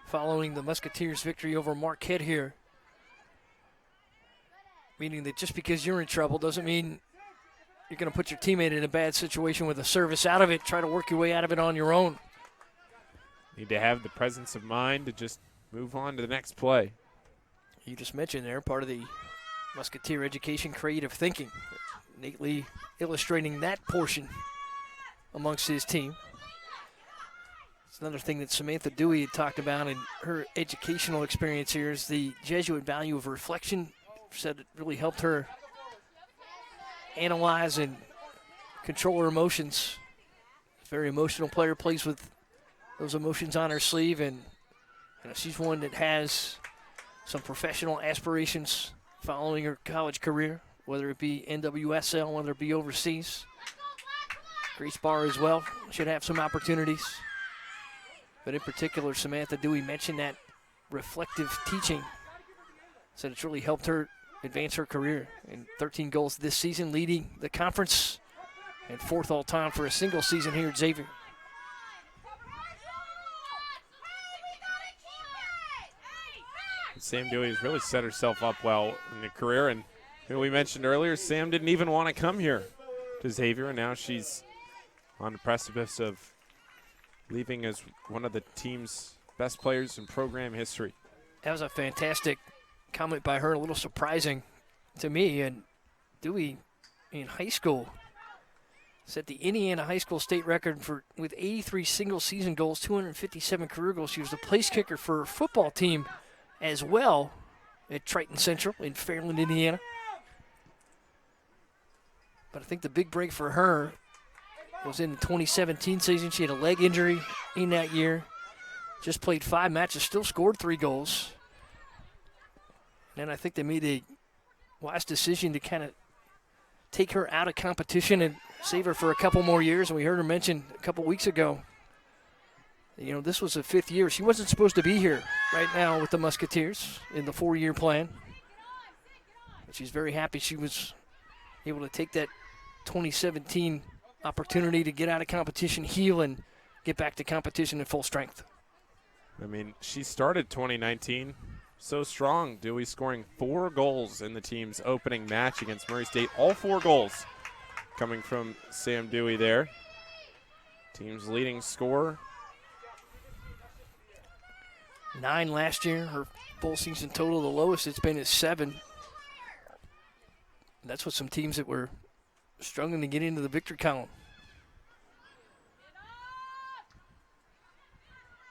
following the Musketeers' victory over Marquette here. Meaning that just because you're in trouble doesn't mean you're going to put your teammate in a bad situation with a service out of it. Try to work your way out of it on your own. Need to have the presence of mind to just move on to the next play. You just mentioned there, part of the Musketeer education, creative thinking. Nate Lee illustrating that portion amongst his team. It's another thing that Samantha Dewey had talked about in her educational experience here is the Jesuit value of reflection. Said it really helped her analyze and control her emotions. Very emotional player, plays with those emotions on her sleeve, and she's one that has some professional aspirations following her college career, whether it be NWSL, whether it be overseas. Grace Barr as well should have some opportunities. But in particular, Samantha Dewey mentioned that reflective teaching. Said it's really helped her advance her career. And 13 goals this season, leading the conference, and 4th all-time for a single season here at Xavier. Sam Dewey has really set herself up well in her career. And we mentioned earlier, Sam didn't even want to come here to Xavier, and now she's on the precipice of leaving as one of the team's best players in program history. That was a fantastic comment by her, a little surprising to me. And Dewey in high school set the Indiana high school state record with 83 single season goals, 257 career goals. She was the place kicker for her football team as well at Triton Central in Fairland, Indiana. But I think the big break for her was in the 2017 season. She had a leg injury in that year. Just played 5 matches, still scored 3 goals. And I think they made a wise decision to kind of take her out of competition and save her for a couple more years. And we heard her mention a couple weeks ago, this was a 5th year. She wasn't supposed to be here right now with the Musketeers in the 4-year plan. But she's very happy she was able to take that 2017 opportunity to get out of competition, heal, and get back to competition in full strength. I mean, she started 2019 so strong. Dewey scoring 4 goals in the team's opening match against Murray State. All 4 goals coming from Sam Dewey there. Team's leading scorer. 9 last year. Her full season total, the lowest it's been is 7. That's what some teams that were struggling to get into the victory column.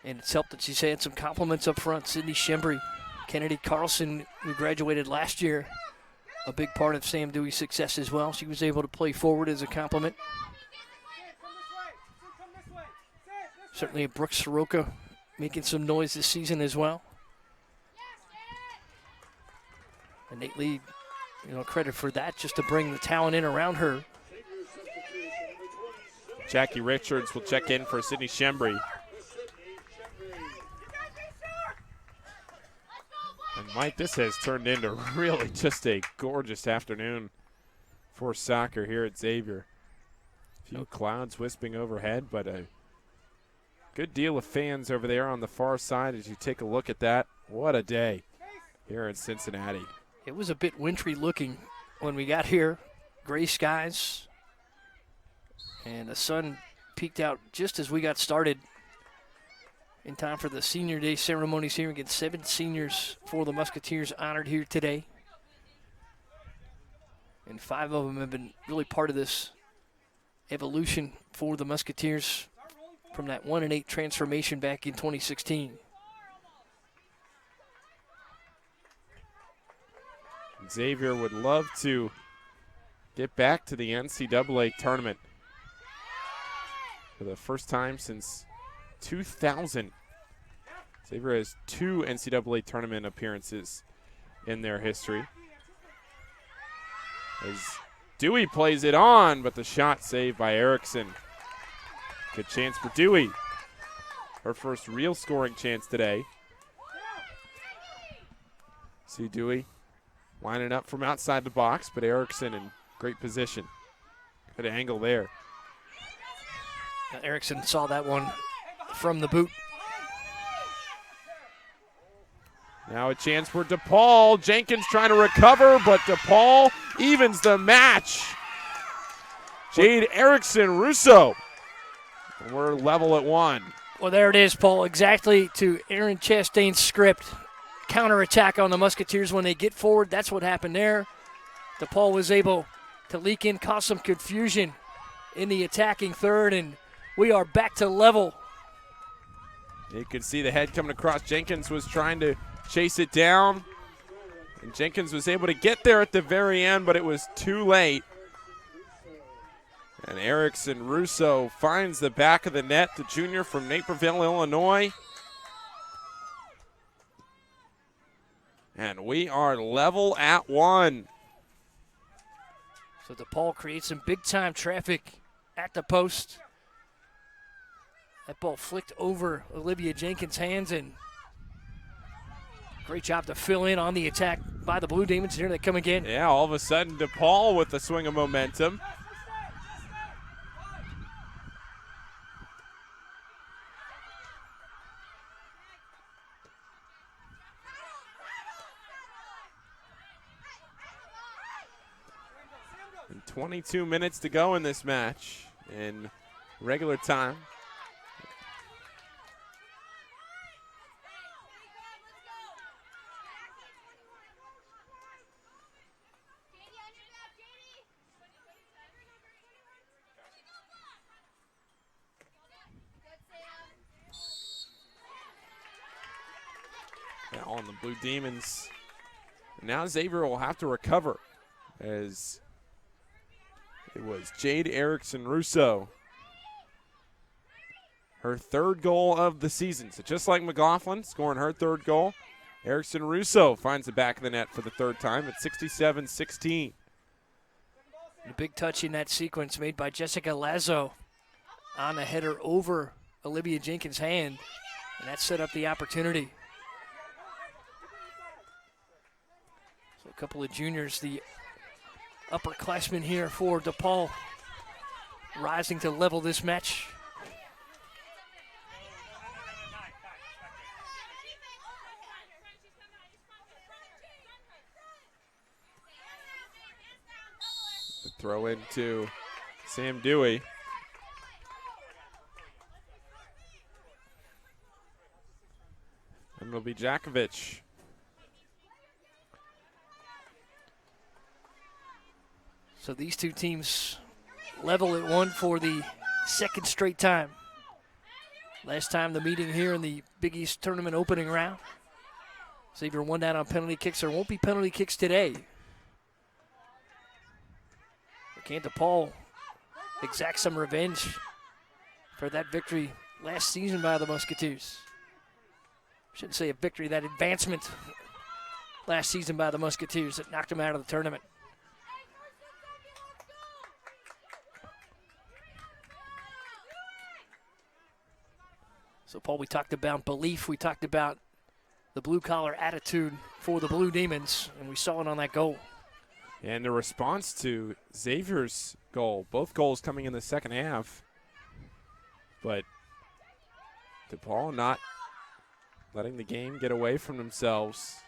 And it's helped that she's had some compliments up front. Sydney Shembry, Kennedy Carlson, who graduated last year, a big part of Sam Dewey's success as well. She was able to play forward as a compliment. Certainly Brooke Soroka making some noise this season as well. And Nate Lee, credit for that, just to bring the talent in around her. Jackie Richards will check in for Sydney Shembry. And Mike, this has turned into really just a gorgeous afternoon for soccer here at Xavier. A few clouds wisping overhead, but a good deal of fans over there on the far side as you take a look at that. What a day here in Cincinnati. It was a bit wintry looking when we got here. Gray skies. And the sun peeked out just as we got started in time for the Senior Day ceremonies here. We get 7 seniors for the Musketeers honored here today. And 5 of them have been really part of this evolution for the Musketeers from that 1-8 transformation back in 2016. Xavier would love to get back to the NCAA tournament for the first time since 2000. Xavier has 2 NCAA tournament appearances in their history. As Dewey plays it on, but the shot saved by Erickson. Good chance for Dewey. Her first real scoring chance today. See Dewey lining up from outside the box, but Erickson in great position. Good angle there. Erickson saw that one from the boot. Now a chance for DePaul. Jenkins trying to recover, but DePaul evens the match. Jade Erickson Russo. We're level at 1. Well, there it is, Paul. Exactly to Aaron Chastain's script. Counterattack on the Musketeers when they get forward. That's what happened there. DePaul was able to leak in, cause some confusion in the attacking third, and we are back to level. You could see the head coming across. Jenkins was trying to chase it down, and Jenkins was able to get there at the very end, but it was too late. And Erickson Russo finds the back of the net, the junior from Naperville, Illinois. And we are level at 1. So DePaul creates some big-time traffic at the post. That ball flicked over Olivia Jenkins' hands, and great job to fill in on the attack by the Blue Demons. Here they come again. Yeah, all of a sudden DePaul with the swing of momentum. And 22 minutes to go in this match in regular time. Now on the Blue Demons. Now Xavier will have to recover, as it was Jade Erickson Russo. Her 3rd goal of the season. So just like McLaughlin scoring her 3rd goal, Erickson Russo finds the back of the net for the 3rd time at 67-16. The big touch in that sequence made by Jessica Lazo on the header over Olivia Jenkins' hand, and that set up the opportunity. So a couple of juniors, the upperclassmen here for DePaul, rising to level this match. The throw into Sam Dewey. And it'll be Jakovic. So these two teams level at 1 for the 2nd straight time. Last time the meeting here in the Big East tournament opening round. Xavier won that on penalty kicks. There won't be penalty kicks today. But can DePaul exact some revenge for that victory last season by the Musketeers? Shouldn't say a victory, that advancement last season by the Musketeers that knocked them out of the tournament. So, Paul, we talked about belief. We talked about the blue-collar attitude for the Blue Demons, and we saw it on that goal. And the response to Xavier's goal, both goals coming in the second half. But DePaul not letting the game get away from themselves.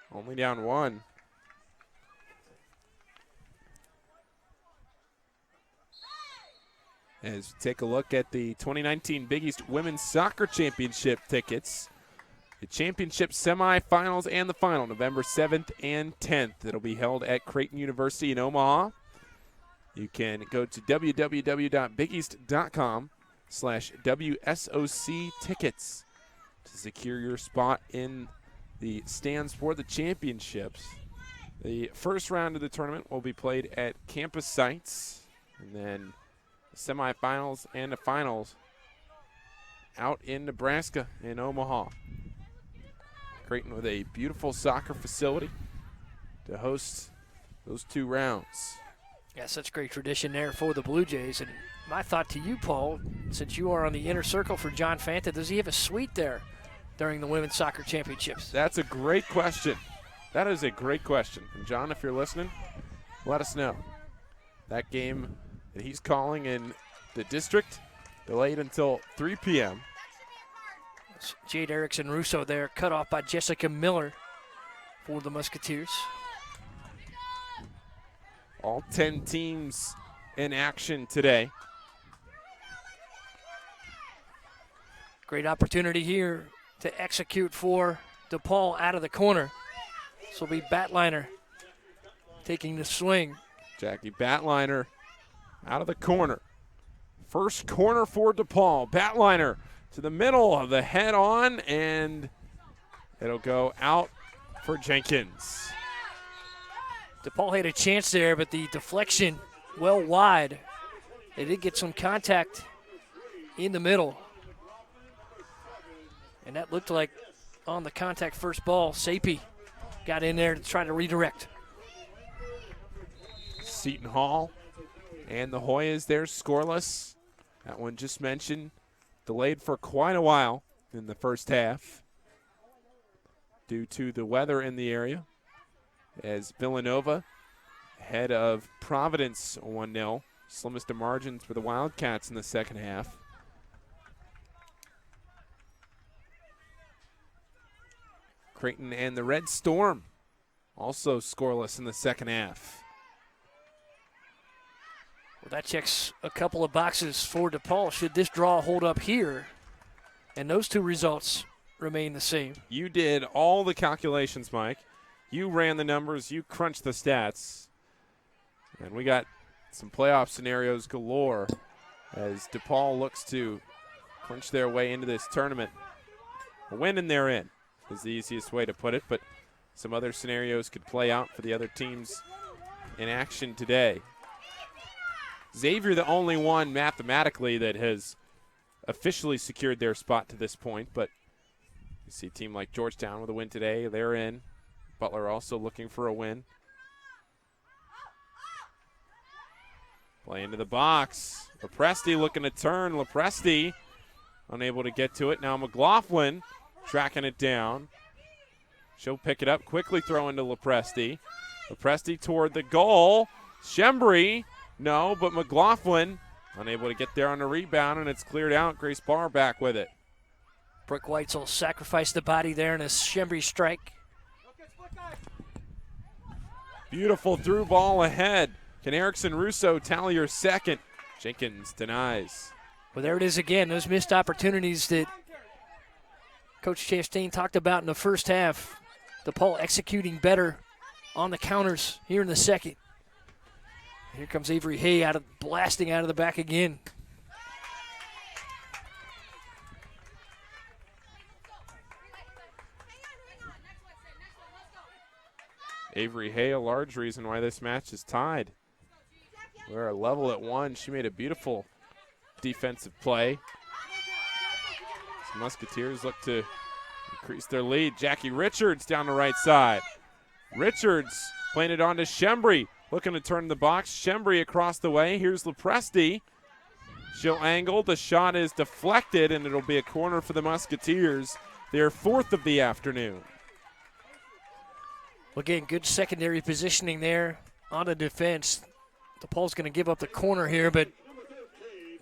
Only down 1. As we take a look at the 2019 Big East Women's Soccer Championship tickets, the championship semifinals and the final, November 7th and 10th. It'll be held at Creighton University in Omaha. You can go to www.bigeast.com/WSOC tickets to secure your spot in the stands for the championships. The first round of the tournament will be played at campus sites, and then the semifinals and the finals out in Nebraska in Omaha. Creighton with a beautiful soccer facility to host those 2 rounds. Yeah, such great tradition there for the Blue Jays. And my thought to you, Paul, since you are on the inner circle for John Fanta, does he have a suite there during the Women's Soccer Championships? That's a great question. That is a great question. And John, if you're listening, let us know. That game that he's calling in the district, delayed until 3 p.m. Jade Erickson Russo there, cut off by Jessica Miller for the Musketeers. All 10 teams in action today. Great opportunity here to execute for DePaul out of the corner. This will be Batliner taking the swing. Jackie Batliner out of the corner. First corner for DePaul. Batliner to the middle of the head on, and it'll go out for Jenkins. DePaul had a chance there, but the deflection well wide. They did get some contact in the middle. And that looked like on the contact first ball, Sapie got in there to try to redirect. Seton Hall and the Hoyas there scoreless. That one just mentioned, delayed for quite a while in the first half due to the weather in the area, as Villanova ahead of Providence 1-0. Slimmest of margins for the Wildcats in the second half. Creighton and the Red Storm also scoreless in the second half. Well, that checks a couple of boxes for DePaul. Should this draw hold up here, and those 2 results remain the same. You did all the calculations, Mike. You ran the numbers. You crunched the stats. And we got some playoff scenarios galore as DePaul looks to clinch their way into this tournament. A win and they're in is the easiest way to put it, but some other scenarios could play out for the other teams in action today. Xavier, the only one mathematically that has officially secured their spot to this point, but you see a team like Georgetown with a win today. They're in. Butler also looking for a win. Play into the box. Lepresti looking to turn. Lepresti unable to get to it. Now McLaughlin tracking it down. She'll pick it up, quickly throw into Lepresti. Lepresti toward the goal. Shembry, no, but McLaughlin unable to get there on the rebound, and it's cleared out. Grace Barr back with it. Brooke Weitzel sacrificed the body there in a Shembry strike. Beautiful through ball ahead. Can Erickson Russo tally her second? Jenkins denies. Well, there it is again. Those missed opportunities that Coach Chastain talked about in the first half. DePaul executing better on the counters here in the second. Here comes Avery Hay blasting out of the back again. Avery Hay, a large reason why this match is tied. We're level at 1. She made a beautiful defensive play. The Musketeers look to increase their lead. Jackie Richards down the right side. Richards playing it on to Shembry, looking to turn the box. Shembry across the way. Here's Lepresti. She'll angle. The shot is deflected, and it'll be a corner for the Musketeers. Their 4th of the afternoon. Well, again, good secondary positioning there on the defense. DePaul's going to give up the corner here, but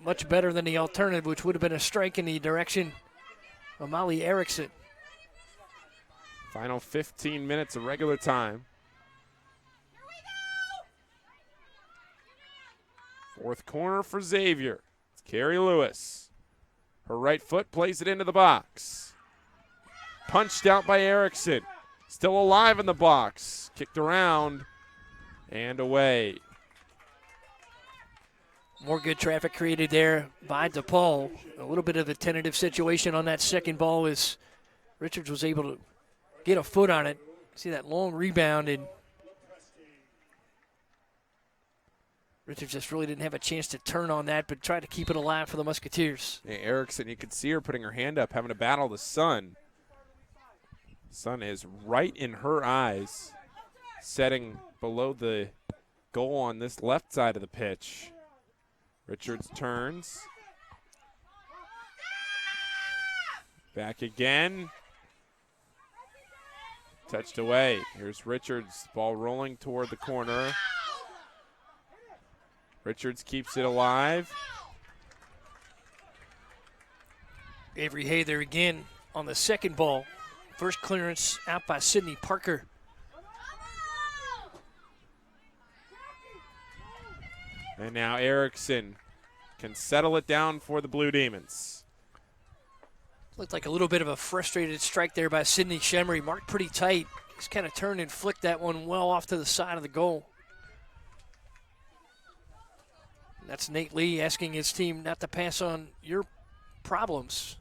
much better than the alternative, which would have been a strike in the direction of Molly Erickson. Final 15 minutes of regular time. 4th corner for Xavier. It's Carrie Lewis. Her right foot plays it into the box. Punched out by Erickson. Still alive in the box. Kicked around and away. More good traffic created there by DePaul. A little bit of a tentative situation on that second ball as Richards was able to get a foot on it. See that long rebound, and Richards just really didn't have a chance to turn on that, but tried to keep it alive for the Musketeers. Yeah, Erickson, you could see her putting her hand up, having to battle the sun. Sun is right in her eyes, setting below the goal on this left side of the pitch. Richards turns. Back again. Touched away. Here's Richards. Ball rolling toward the corner. Richards keeps it alive. Avery Hay there again on the second ball. First clearance out by Sydney Parker. And now Erickson can settle it down for the Blue Demons. Looked like a little bit of a frustrated strike there by Sydney Shemry. Marked pretty tight. Just kind of turned and flicked that one well off to the side of the goal. That's Nate Lee asking his team not to pass on your problems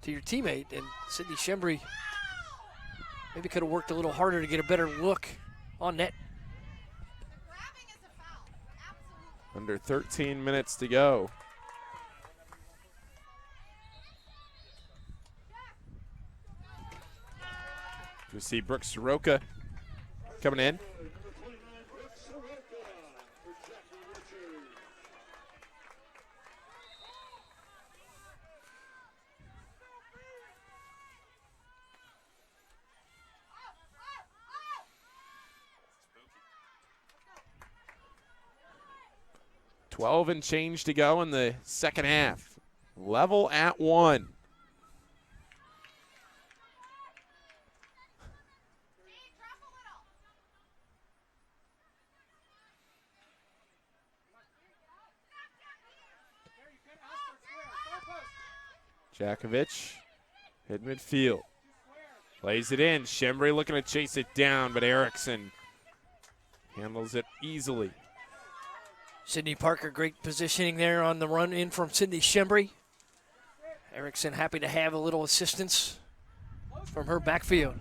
to your teammate. And Sydney Shemry maybe could have worked a little harder to get a better look on net. Under 13 minutes to go. You see Brooke Soroka coming in. $12 and change to go in the second half. Level at 1. Jakovic hit midfield. Plays it in. Shemry looking to chase it down, but Erickson handles it easily. Sydney Parker, great positioning there on the run in from Sydney Shemry. Erickson happy to have a little assistance from her backfield.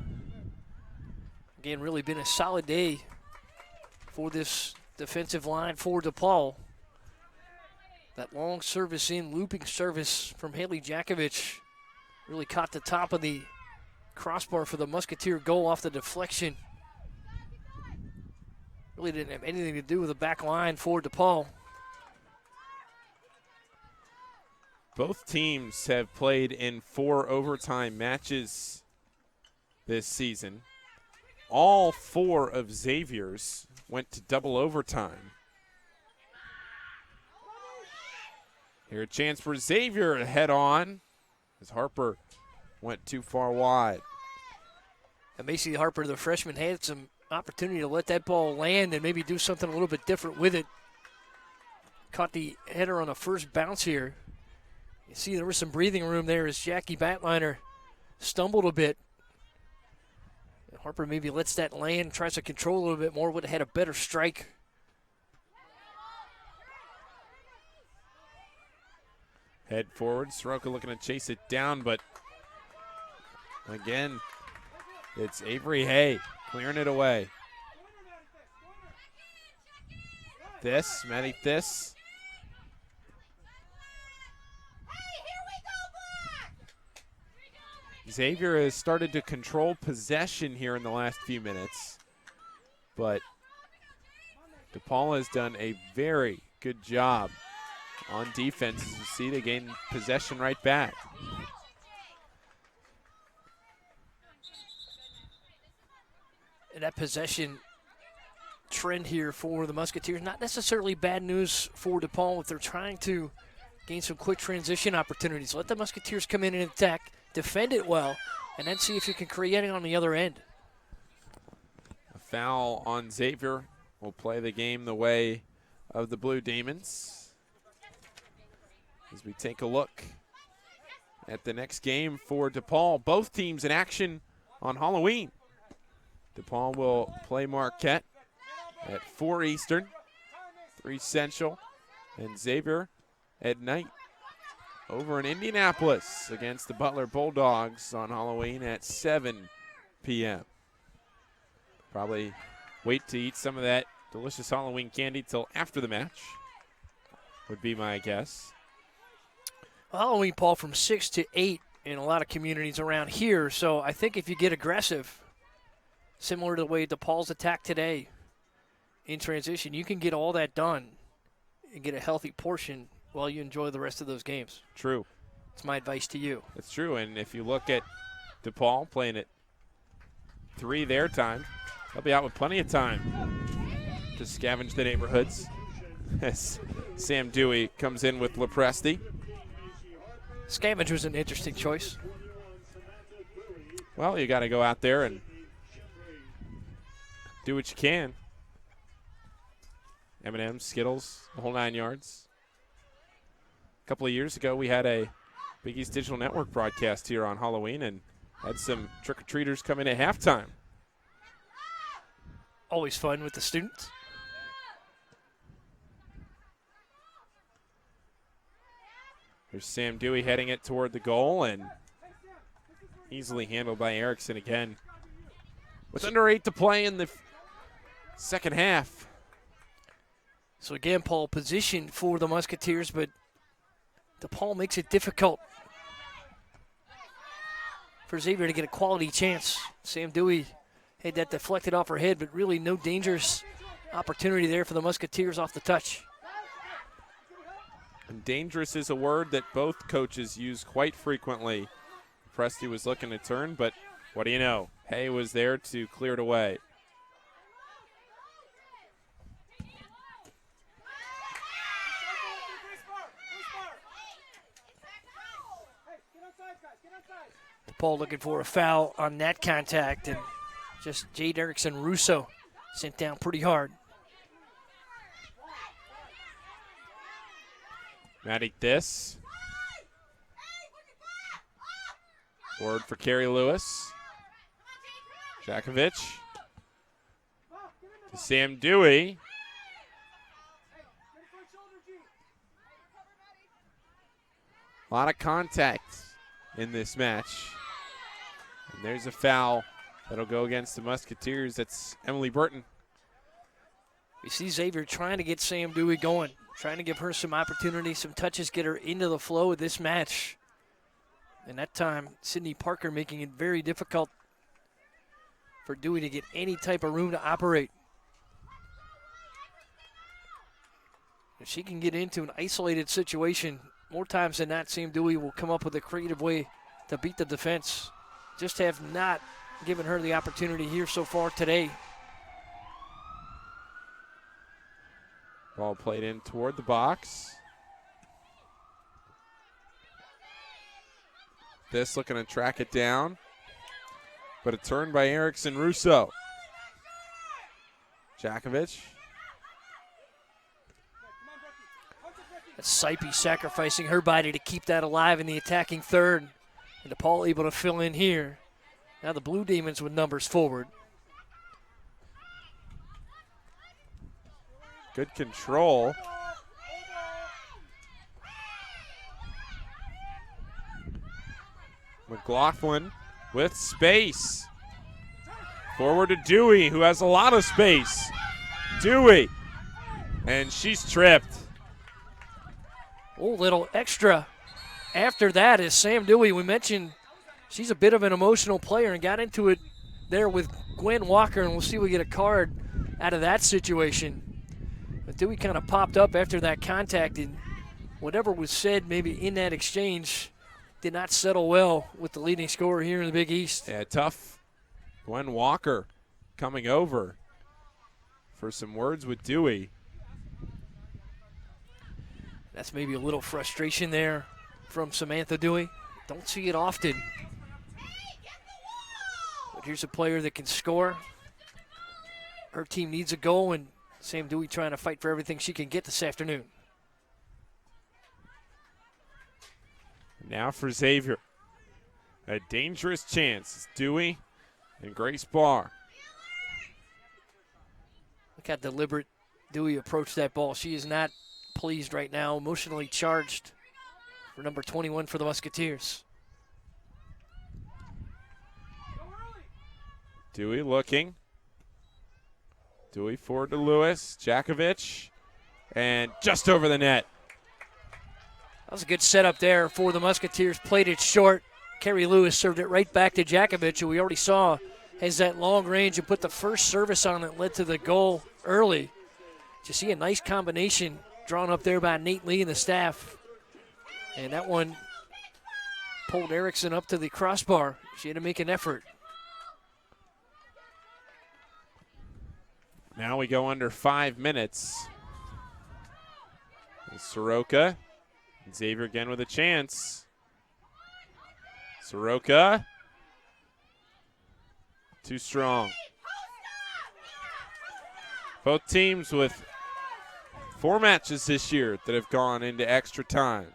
Again, really been a solid day for this defensive line for DePaul. That long service in, looping service from Haley Jakovic really caught the top of the crossbar for the Musketeer goal off the deflection. Really didn't have anything to do with the back line for DePaul. Both teams have played in 4 overtime matches this season. All 4 of Xavier's went to double overtime. Here a chance for Xavier to head on as Harper went too far wide. And Macy Harper, the freshman, had some opportunity to let that ball land and maybe do something a little bit different with it. Caught the header on a first bounce here. You see there was some breathing room there as Jackie Batliner stumbled a bit. And Harper maybe lets that land, tries to control a little bit more, would have had a better strike. Head forward, Soroka looking to chase it down, but again, it's Avery Hay clearing it away. Maddie Thiss. Xavier has started to control possession here in the last few minutes, but DePaul has done a very good job on defense. As you see, they gain possession right back. And that possession trend here for the Musketeers, not necessarily bad news for DePaul if they're trying to gain some quick transition opportunities. Let the Musketeers come in and attack, defend it well, and then see if you can create it on the other end. A foul on Xavier will play the game the way of the Blue Demons. As we take a look at the next game for DePaul, both teams in action on Halloween. DePaul will play Marquette at 4 Eastern, 3 Central, and Xavier at night over in Indianapolis against the Butler Bulldogs on Halloween at 7 p.m. Probably wait to eat some of that delicious Halloween candy till after the match, would be my guess. Halloween, Paul, from 6 to 8 in a lot of communities around here. So I think if you get aggressive, similar to the way DePaul's attacked today in transition, you can get all that done and get a healthy portion while you enjoy the rest of those games. True. It's my advice to you. It's true. And if you look at DePaul playing at 3 their time, they'll be out with plenty of time to scavenge the neighborhoods as Sam Dewey comes in with Lepresti. Scavenge was an interesting choice. Well, you got to go out there and do what you can. M&M's, Skittles, the whole 9 yards. A couple of years ago, we had a Big East Digital Network broadcast here on Halloween and had some trick-or-treaters come in at halftime. Always fun with the students. Here's Sam Dewey heading it toward the goal and easily handled by Erickson again. With under 8 to play in the second half. So again, Paul, position for the Musketeers, but DePaul makes it difficult for Xavier to get a quality chance. Sam Dewey had that deflected off her head, but really no dangerous opportunity there for the Musketeers off the touch. And dangerous is a word that both coaches use quite frequently. Presti was looking to turn, but what do you know? Hay was there to clear it away. Paul looking for a foul on that contact, and just Jade Erickson Russo sent down pretty hard. Maddie this. Forward for Carrie Lewis. Jakovic. To Sam Dewey. A lot of contact in this match. And there's a foul that'll go against the Musketeers. That's Emily Burton. We see Xavier trying to get Sam Dewey going, trying to give her some opportunity, some touches, get her into the flow of this match. And that time, Sydney Parker making it very difficult for Dewey to get any type of room to operate. If she can get into an isolated situation, more times than not, Sam Dewey will come up with a creative way to beat the defense. Just have not given her the opportunity here so far today. Ball played in toward the box. This looking to track it down. But a turn by Erickson Russo. Jakovic. Saipi sacrificing her body to keep that alive in the attacking third. And DePaul able to fill in here. Now the Blue Demons with numbers forward. Good control. McLaughlin with space. Forward to Dewey, who has a lot of space. Dewey. And she's tripped. Oh, little extra after that is Sam Dewey. We mentioned she's a bit of an emotional player and got into it there with Gwen Walker, and we'll see if we get a card out of that situation. But Dewey kind of popped up after that contact, and whatever was said maybe in that exchange did not settle well with the leading scorer here in the Big East. Yeah, tough. Gwen Walker coming over for some words with Dewey. That's maybe a little frustration there from Samantha Dewey. Don't see it often. But here's a player that can score. Her team needs a goal, and Sam Dewey trying to fight for everything she can get this afternoon. Now for Xavier. A dangerous chance. It's Dewey and Grace Barr. Look how deliberate Dewey approached that ball. She is not pleased right now, emotionally charged for number 21 for the Musketeers. Dewey looking. Dewey forward to Lewis. Jakovic. And just over the net. That was a good setup there for the Musketeers. Played it short. Kerry Lewis served it right back to Jakovic, who we already saw has that long range and put the first service on that led to the goal early. You see a nice combination drawn up there by Nate Lee and the staff. And that one pulled Erickson up to the crossbar. She had to make an effort. Now we go under 5 minutes. And Soroka. And Xavier again with a chance. Soroka. Too strong. Both teams with 4 matches this year that have gone into extra time.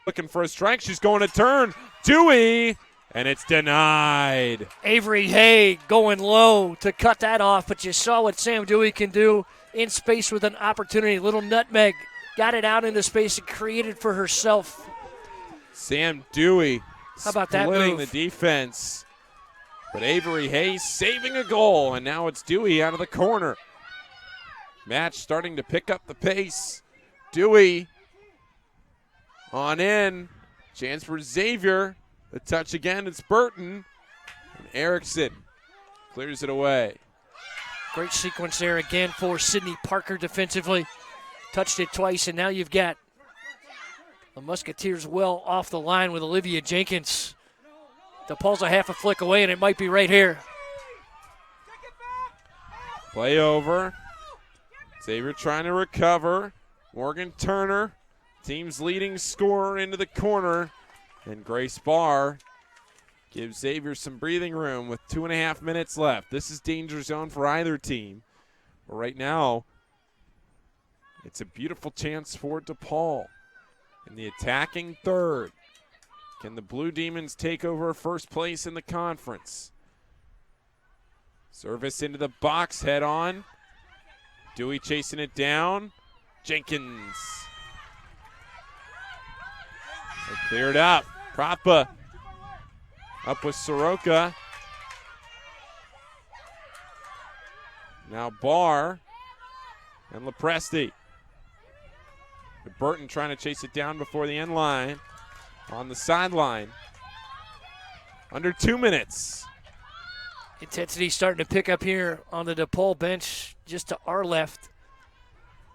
Looking for a strike. She's going to turn. Dewey. And it's denied. Avery Hay going low to cut that off, but you saw what Sam Dewey can do in space with an opportunity. Little nutmeg. Got it out into space and created for herself. Sam Dewey How about that splitting move? the defense. But Avery Hayes saving a goal, and now it's Dewey out of the corner. Match starting to pick up the pace. Dewey on in. Chance for Xavier. The touch again, it's Burton. And Erickson clears it away. Great sequence there again for Sydney Parker defensively. Touched it twice, and now you've got the Musketeers well off the line with Olivia Jenkins. DePaul's a half a flick away, and it might be right here. Play over. Xavier trying to recover. Morgan Turner, team's leading scorer, into the corner. And Grace Barr gives Xavier some breathing room with 2.5 minutes left. This is danger zone for either team. But right now, it's a beautiful chance for DePaul. In the attacking third, can the Blue Demons take over first place in the conference? Service into the box, head on. Dewey chasing it down. Jenkins. They cleared up. Propa up with Soroka. Now Barr and Lepresti. Burton trying to chase it down before the end line. On the sideline. Under 2 minutes. Intensity starting to pick up here on the DePaul bench just to our left.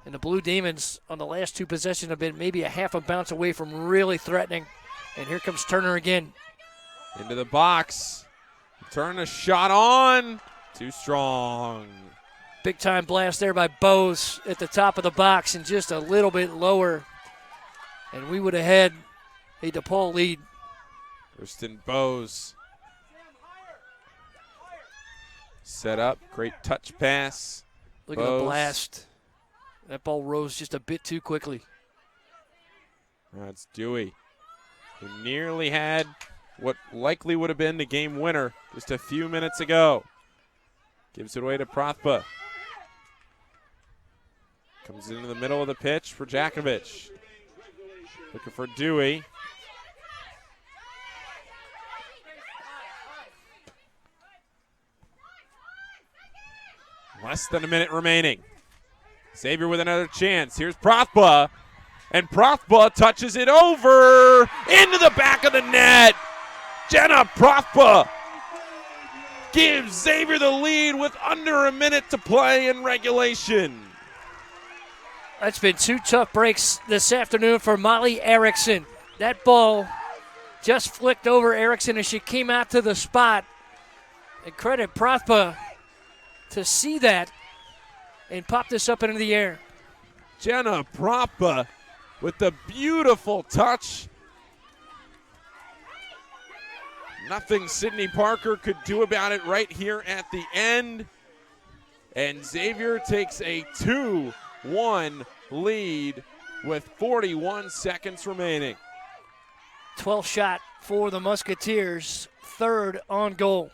And the Blue Demons on the last 2 possessions have been maybe a half a bounce away from really threatening. And here comes Turner again. Into the box. Turner shot on. Too strong. Big time blast there by Bose at the top of the box and just a little bit lower. And we would have had a DePaul lead. Kristen Bose. Set up. Great touch pass. Look at the blast. That ball rose just a bit too quickly. That's Dewey, who nearly had what likely would have been the game winner just a few minutes ago. Gives it away to Prothpa. Comes into the middle of the pitch for Jakovic. Looking for Dewey. Less than a minute remaining. Xavier with another chance. Here's Prothpa. And Prothpa touches it over into the back of the net. Jenna Prothpa gives Xavier the lead with under a minute to play in regulation. That's been 2 tough breaks this afternoon for Molly Erickson. That ball just flicked over Erickson as she came out to the spot. And credit Prothpa to see that and pop this up into the air. Jenna Prothpa with the beautiful touch. Nothing Sydney Parker could do about it right here at the end. And Xavier takes a 2-1 lead with 41 seconds remaining. 12th shot for the Musketeers, 3rd on goal.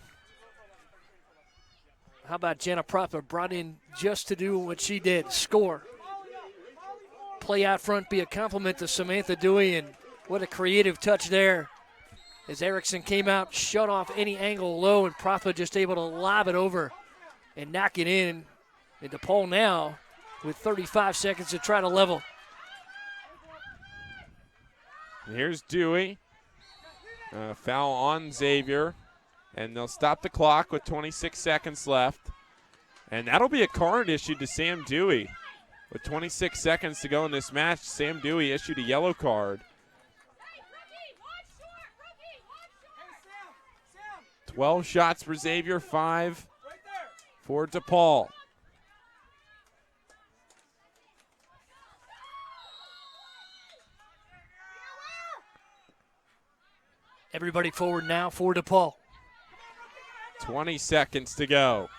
How about Jenna Prothpa, brought in just to do what she did, score. Play out front, be a compliment to Samantha Dewey, and what a creative touch there. As Erickson came out, shut off any angle low, and Prothpa just able to lob it over and knock it in. And DePaul now with 35 seconds to try to level. And here's Dewey. Foul on Xavier. And they'll stop the clock with 26 seconds left. And that'll be a card issued to Sam Dewey. With 26 seconds to go in this match, Sam Dewey issued a yellow card. 12 shots for Xavier, 5 for DePaul. Everybody forward now for DePaul. 20 seconds to go.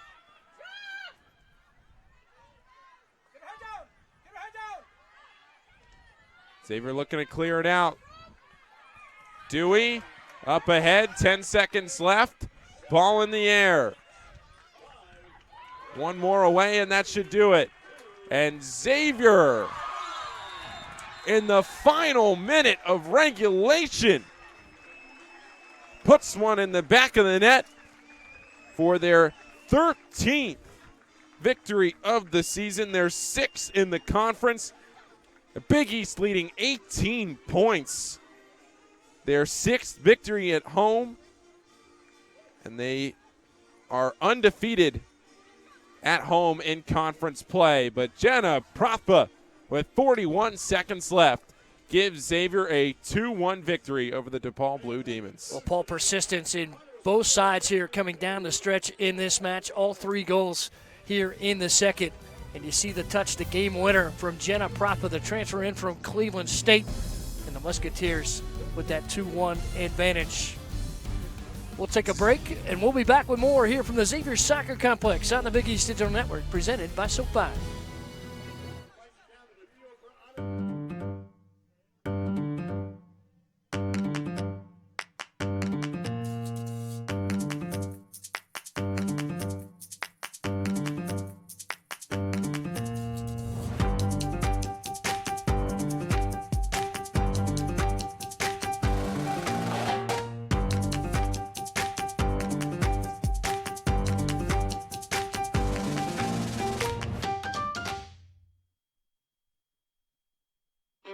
Xavier looking to clear it out. Dewey up ahead, 10 seconds left. Ball in the air. One more away, and that should do it. And Xavier, in the final minute of regulation, puts one in the back of the net for their 13th victory of the season. Their 6th in the conference. The Big East leading 18 points. Their 6th victory at home. And they are undefeated at home in conference play. But Jenna Pratha, with 41 seconds left, gives Xavier a 2-1 victory over the DePaul Blue Demons. Well, Paul, persistence in both sides here coming down the stretch in this match. All 3 goals here in the second. And you see the touch, the game winner from Jenna Pratha, the transfer in from Cleveland State. And the Musketeers with that 2-1 advantage. We'll take a break, and we'll be back with more here from the Xavier Soccer Complex on the Big East Digital Network, presented by SoFi.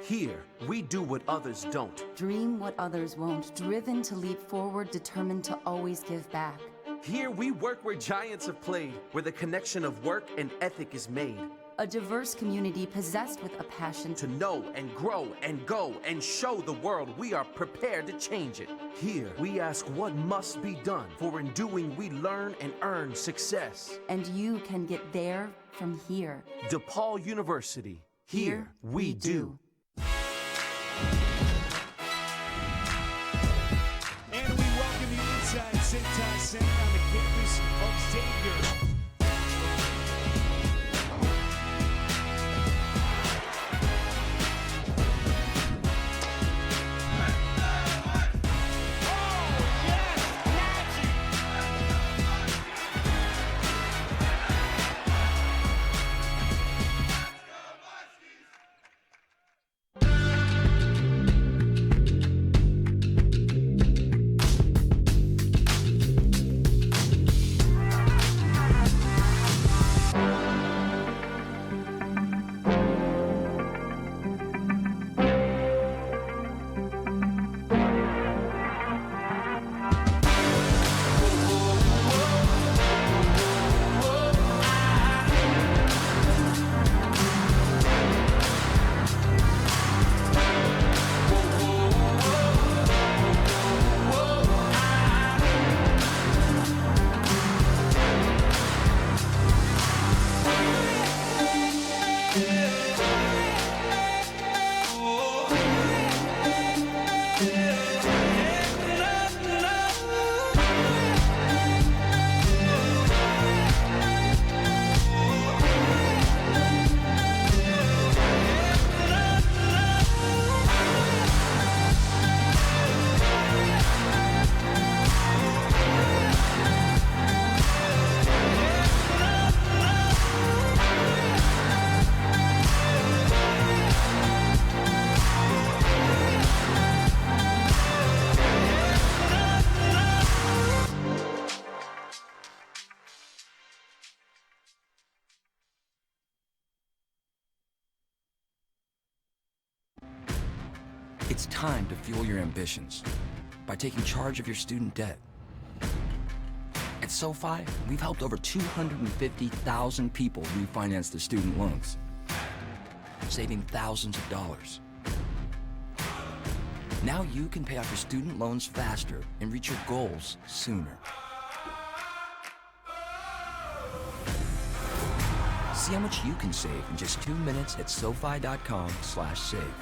Here, we do what others don't. Dream what others won't. Driven to leap forward, determined to always give back. Here, we work where giants have played, where the connection of work and ethic is made. A diverse community possessed with a passion to know and grow and go and show the world we are prepared to change it. Here, we ask what must be done, for in doing we learn and earn success. And you can get there from here. DePaul University. Here we do. And we welcome you inside Cintas Center on the campus of Xavier. It's time to fuel your ambitions by taking charge of your student debt. At SoFi, we've helped over 250,000 people refinance their student loans, saving thousands of dollars. Now you can pay off your student loans faster and reach your goals sooner. See how much you can save in just 2 minutes at SoFi.com/save.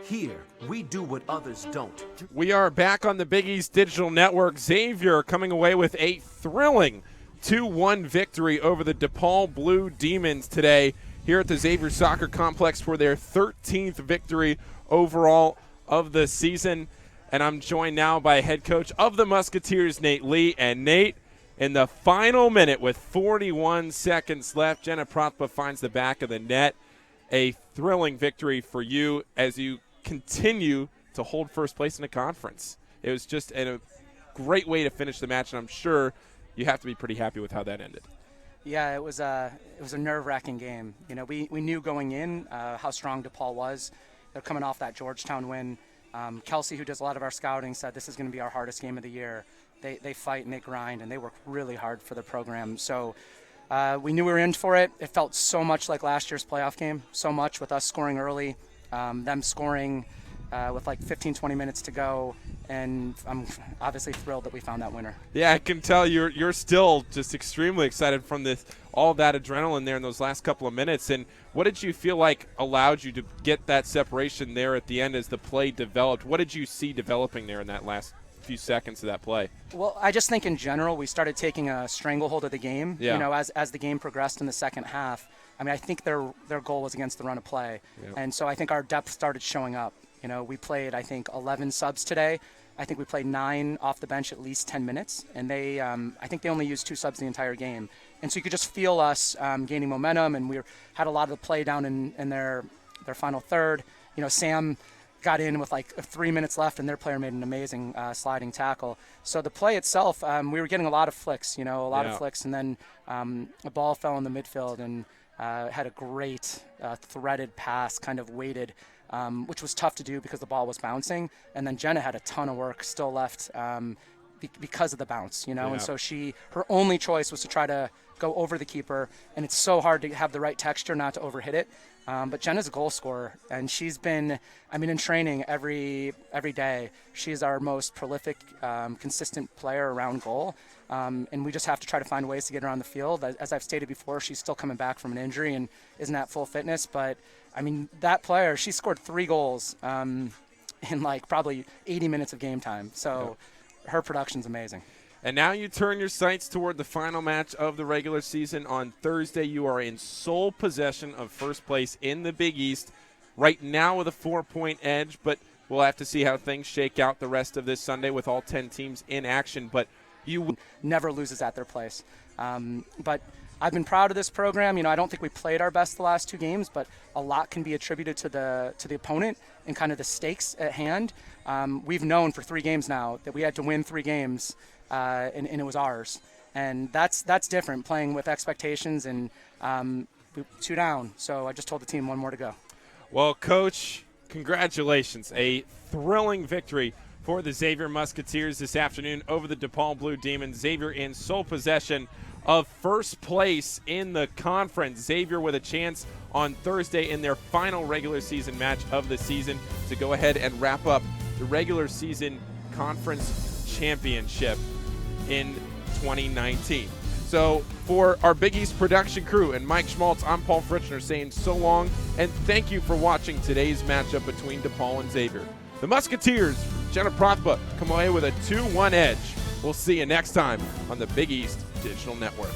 Here, we do what others don't. We are back on the Big East Digital Network. Xavier coming away with a thrilling 2-1 victory over the DePaul Blue Demons today here at the Xavier Soccer Complex for their 13th victory overall of the season. And I'm joined now by head coach of the Musketeers, Nate Lee. And Nate, in the final minute with 41 seconds left, Jenna Prothpa finds the back of the net. A thrilling victory for you as you continue to hold first place in the conference. It was just a great way to finish the match, and I'm sure you have to be pretty happy with how that ended. Yeah, it was a nerve-wracking game. You know, we knew going in how strong DePaul was. They're coming off that Georgetown win. Kelsey, who does a lot of our scouting, said this is going to be our hardest game of the year. They fight and they grind, and they work really hard for the program. So we knew we were in for it. It felt so much like last year's playoff game, so much with us scoring early, them scoring with like 15, 20 minutes to go, and I'm obviously thrilled that we found that winner. Yeah, I can tell you're still just extremely excited from all that adrenaline there in those last couple of minutes. And what did you feel like allowed you to get that separation there at the end as the play developed? What did you see developing there in that last few seconds of that play? Well, I just think in general we started taking a stranglehold of the game. Yeah. You know, as the game progressed in the second half. I mean, I think their goal was against the run of play. Yeah. And so I think our depth started showing up. You know, we played, I think, 11 subs today. I think we played 9 off the bench at least 10 minutes. And they, I think they only used 2 subs the entire game. And so you could just feel us gaining momentum, and we had a lot of the play down in their final third. You know, Sam got in with like 3 minutes left, and their player made an amazing sliding tackle. So the play itself, we were getting a lot of flicks, you know, of flicks. And then a ball fell in the midfield and had a great threaded pass, kind of weighted, which was tough to do because the ball was bouncing. And then Jenna had a ton of work still left because of the bounce, you know. Yeah. And so her only choice was to try to go over the keeper. And it's so hard to have the right texture not to overhit it. But Jenna's a goal scorer, and she's been, I mean, in training every day, she's our most prolific, consistent player around goal. And we just have to try to find ways to get her on the field. As I've stated before, she's still coming back from an injury and isn't at full fitness. But, I mean, that player, she scored 3 goals in, like, probably 80 minutes of game time. So her production's amazing. And now you turn your sights toward the final match of the regular season. On Thursday, you are in sole possession of first place in the Big East. Right now with a 4-point edge, but we'll have to see how things shake out the rest of this Sunday with all 10 teams in action. But you never loses at their place. But I've been proud of this program. You know, I don't think we played our best the last 2 games, but a lot can be attributed to the opponent and kind of the stakes at hand. We've known for 3 games now that we had to win 3 games. And it was ours, and that's different, playing with expectations, and 2 down. So I just told the team 1 more to go. Well, Coach, congratulations. A thrilling victory for the Xavier Musketeers this afternoon over the DePaul Blue Demons. Xavier in sole possession of first place in the conference. Xavier with a chance on Thursday in their final regular season match of the season to go ahead and wrap up the regular season conference championship in 2019. So for our Big East production crew and Mike Schmaltz, I'm Paul Fritchner saying so long and thank you for watching today's matchup between DePaul and Xavier. The Musketeers, Jenna Prothba, come away with a 2-1 edge. We'll see you next time on the Big East Digital Network.